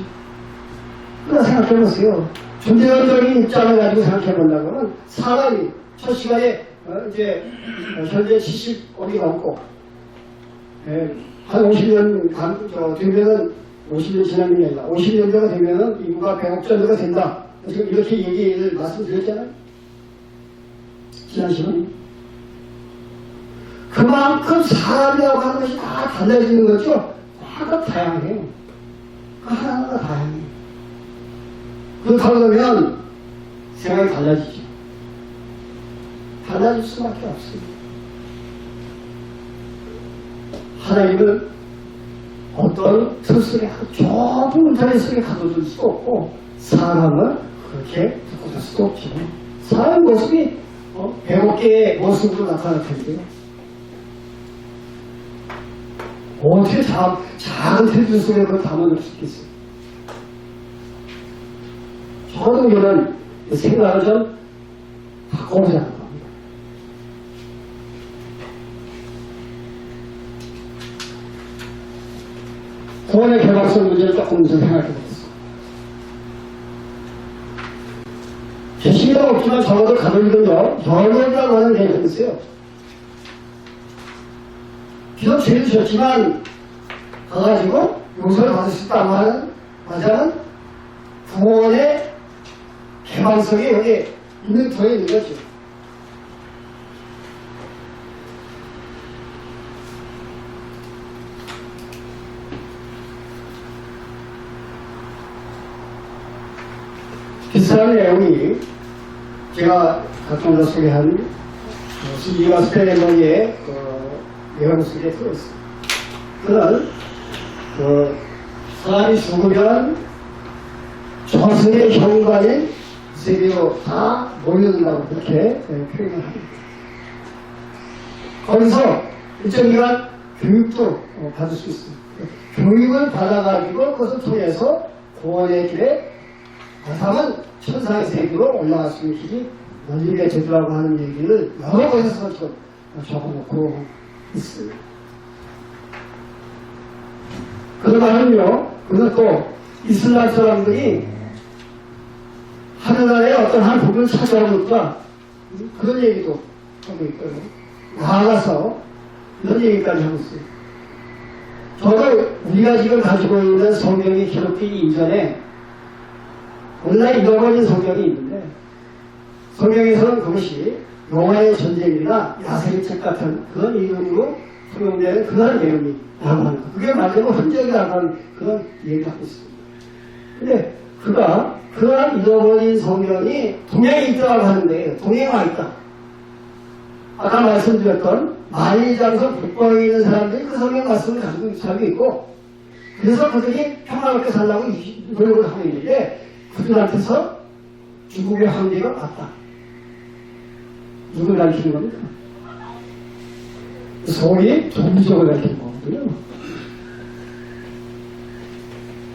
그러나 생각해보세요. 존재론적인 입장을 가지고 생각해본다고는 사람이 첫 시간에 이제 현재 70억이 넘고 한 50년 되면은 50년 지나는 게 아니라 50년대가 되면은 인구가 100억 정도가 된다. 지금 이렇게 얘기를 말씀드렸잖아요. 지난 시간에. 그만큼 사람이라고 하는 것이 다 달라지는 거죠. 다 다양해요. 하나하나가 다양해요. 그렇다면 생각이 달라지죠. 달라질 수밖에 없습니다. 하나님은 어떤 틀 속에, 좁은 문자리 속에 가둬둘 수도 없고, 사람은 그렇게 가둬둘 수도 없죠. 사람 모습이 배고개의 모습으로 나타날 텐데, 어떻게 작은 틀 속에 그걸 담아둘 수 있겠어요? 저는 이런 생각을 좀 바꿔보자는 겁니다. 구원의 개방성 문제를 조금 더 생각해 보겠습니다. 계시가 없지만 적어도 가톨릭은요, 영역이라고 하는 개념이 있어요. 기존 죄를 지었지만 가가지고 용서를 받을 수 있다고 하자는 구원의 개방성이 여기 있는 터에 있는 거죠. 비슷한 내용이 제가 가끔 소개한 이가 스테레머니의 내용 속에 들어있습니다. 그는 사람이 죽으면 저승의 현관인 세계로 다 몰려든다고 그렇게 표현을 합니다. 거기서 일정 기간 교육도 받을 수 있습니다. 교육을 받아가지고 그것을 통해서 구원의 길에 사람은 천상의 세계로 올라갈 수 있는 길이 널리게 되더라고 하는 얘기를 여러 곳에서 적어놓고 있습니다. 그러면요, 그는 또 이슬람 사람들이 하늘나라의 어떤 한 부분을 찾아오니까 그런 얘기도 하고 있고요. 나아가서 이런 얘기까지 하고 있어요. 저도 우리가 지금 가지고 있는 성경이 기록되기 이전에 원래 잃어버린 성경이 있는데, 성경에서는 그것이 영화의 전쟁이나 야생의 책 같은 그런 이름으로 통용되는 그런 내용이라고 하는 거. 그게 말하자면 흔적이라고 하는 그런 얘기를 하고 있습니다. 근데 그가 그러한 잃어버린 성경이 동양에 있다고 하는데, 동양에 와 있다. 아까 말씀드렸던 만일장성 북방에 있는 사람들이 그 성경 말씀을 가지고 있고, 그래서 그들이 평화롭게 살라고 노력을 하고 있는데, 그들한테서 중국의 황제가 왔다. 누굴 가르치는 겁니까? 소위 동족을 가르치는 거거든요.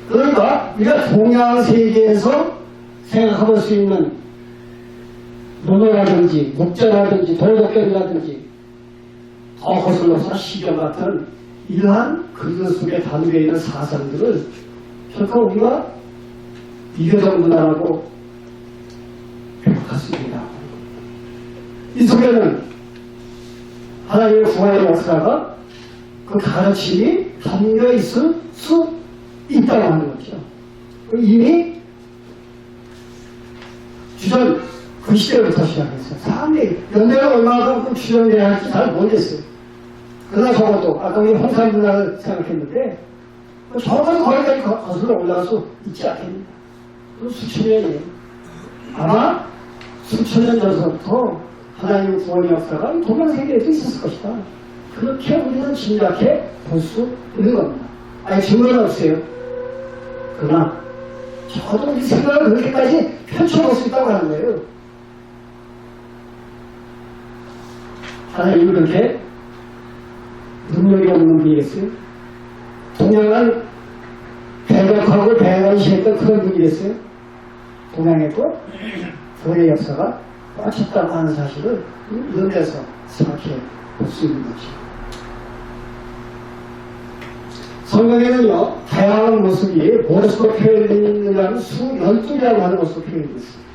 그러니까 우리가 동양 세계에서 생각해볼 수 있는 문어라든지 목자라든지 도덕견이라든지 더 거슬러서 시경 같은 이러한 그들 속에 담겨 있는 사상들을 결코 우리가 비교적 문화라고 평가했습니다. 이 속에는 하나님의 구원의 역사가 그 가르침이 담겨 있을 수 있다고 하는 거죠. 이미 주전 그 시대부터 시작했어요. 사람들이 연대가 얼마만큼 추정돼야 할지 잘 모르겠어요. 그러나 적어도 아까 우리 홍산 문화를 생각했는데 적어도 거기까지 거슬러 올라갈 수 있지 않겠습니까? 수천 년이에요. 아마 수천 년 전서부터 하나님 구원의 역사가 동양세계에도 있었을 것이다. 그렇게 우리는 짐작해 볼 수 있는 겁니다. 아니 증거는 없어요. 그러나 저도 우리 생각을 그렇게까지 펼쳐볼 수 있다고 하는 거예요. 하나님은 그렇게 능력이 없는 분이겠어요? 동양은 배격하고 배관시했던 그런 분이겠어요? 동양에도 구원의 역사가 빠졌다고 하는 사실을 이런 데서 생각해 볼 수 있는 거죠. 성경에는요, 다양한 모습이 무엇으로 표현되느냐면 수 12이라고 하는 것으로 표현되어 있습니다.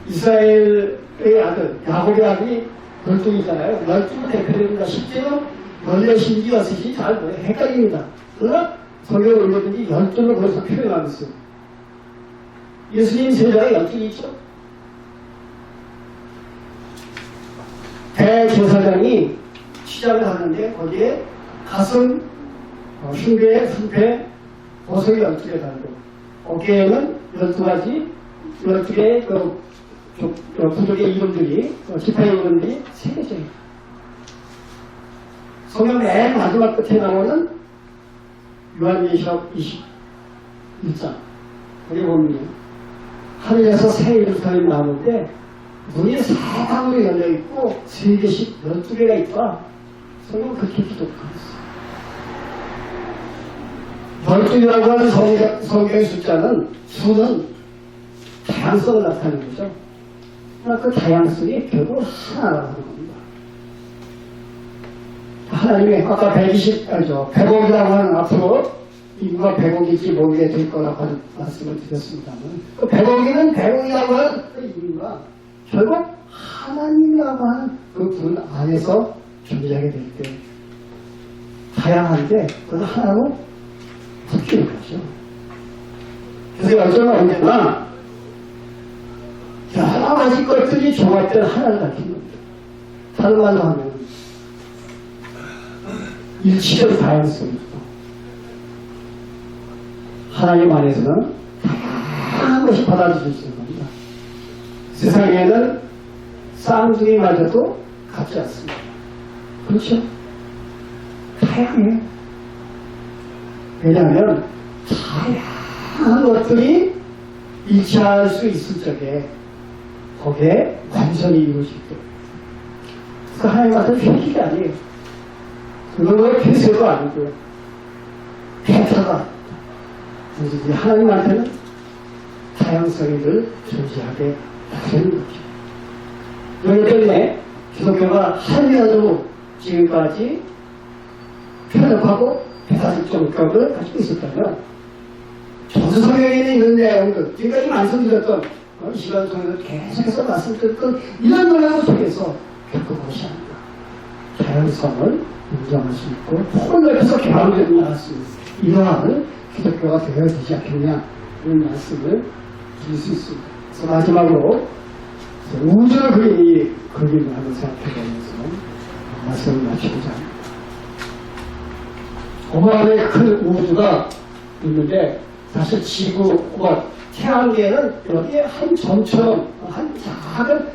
이스라엘의 아들, 야곱의 아들이 12이잖아요. 12로 대표됩니다. 실제로 14인지 6인지 잘 헷갈립니다. 그러나 성경을 올려든지 12로 거기서 표현하고 있어요. 예수님 세자가 12이 있죠. 대제사장이 취장을 하는데 거기에 가슴, 흉배, 손배, 보석이 12개 달고 어깨에는 12가지, 12개의 부족의 이름들이, 지파의 이름들이 3개죠. 성경 맨 마지막 끝에 나오는 요한계시록 21장. 거기 보면 하늘에서 새 이루살렘이 나오는데 문이 사방으로 열려있고 3개씩 12개가 있다. 성경은 그렇게 기록하고 있어요. 12개라고 하는 성경의 숫자는 수는 다양성을 나타내는 거죠. 그러나 그 다양성이 결국 하나라고 하는 겁니다. 하나님의 아까 100억이라고 하는 앞으로 인구가 100억일지 모르게 될 거라고 하는 말씀을 드렸습니다만 그 100억이라고 하는 그 인구가 결국 하나님이라고 하는 그 분 안에서 존재하게 될 때 다양한데 그건 하나로 바뀌는 거죠. 그래서 어쩌나 언제나 여러 가지 것들이 종합된 하나를 가진 겁니다. 다른 말로 하면 일치적 다양성입니다. 하나님 안에서는 다양한 것이 받아들일 수 있는 겁니다. 세상에는 쌍둥이마저도 같지 않습니다. 그렇죠? 다양해요. 왜냐하면 다양한 것들이 일치할 수 있을 적에 거기에 완전히 이루어질 때 그 하나님 같은 획기가 아니에요. 그건 폐쇄도 아니고요. 폐타가 아닙니다. 하나님한테는 다양성이 늘 존재하게 되는 거죠. 그렇기 때문에 기독교가 한여도 지금까지 편협하고 배타적 정격을 가지고 있었다면 전서성경에 있는 내용들, 지금까지 말씀드렸던 이 시간 통해서 계속해서 말씀드렸던 이런 내용을 통해서 겪어보시 합니다. 다양성을 인정할 수 있고 폭을 넓혀서 개방되는 나갔습니다. 이러한 기독교가 되어야 되지 않겠냐 이런 말씀을 드릴 수 있습니다. 그래서 마지막으로 우주를 그림을 한번 생각해보면서 말씀을 마치고자 합니다. 어마어마하게 큰 우주가 있는데 사실 지구, 태양계는 여기에 한 점처럼 한 작은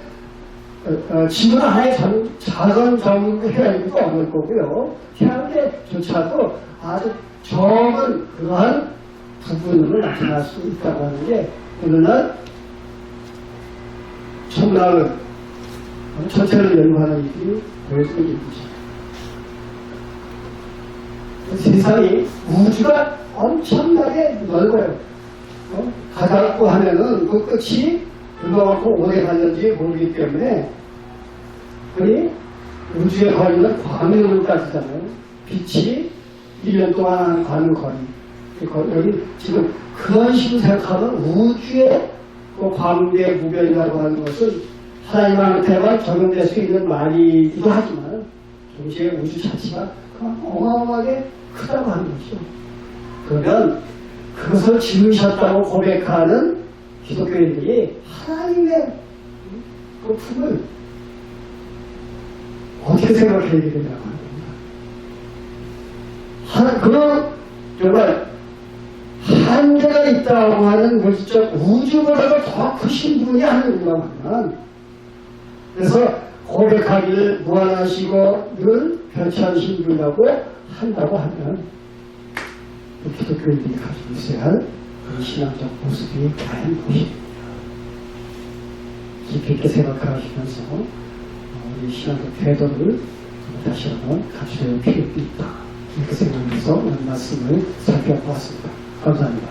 지구는 하나의 작은 점으로 해야지도 어려울 거고요. 태양계조차도 아주 적은 그러한 부분으로 나타날 수 있다고 하는데 어느 날 천문학은 전체를 연구하는 일이 보여주는 일이죠. 세상이 우주가 엄청나게 넓어요. 가다고 하면은 그 끝이 얼마만큼 오래 갈는지 모르기 때문에 그리 우주에 걸리는 광역을 따지잖아요. 빛이 1년 동안 가는 거리. 여기 지금 그런 식으로 생각하면 우주의 그 광대 무변이라고 하는 것은 하나님한테만 적용될 수 있는 말이기도 하지만 동시에 우주 자체가 어마어마하게 크다고 하는 것이죠. 그러면 그것을 지으셨다고 고백하는 기독교인들이 하나님의 그 품을 어떻게 생각해야 되냐고 합니다. 그런 정말 한계가 있다고 하는 물질적 우주보다도 더 크신 분이 하나님이라고 하면 그래서 고백하기를 무한하시고 늘 변치하신 분이라고 한다고 하면 기독교인들이 가지고 있어야 할 신앙적 모습이 과연 무엇입니까? 깊이 있게 생각하시면서 우리 신앙적 태도를 다시 한번 갖춰야 할 필요가 있다. 이렇게 생각하면서 오늘 말씀을 살펴보았습니다. 감사합니다.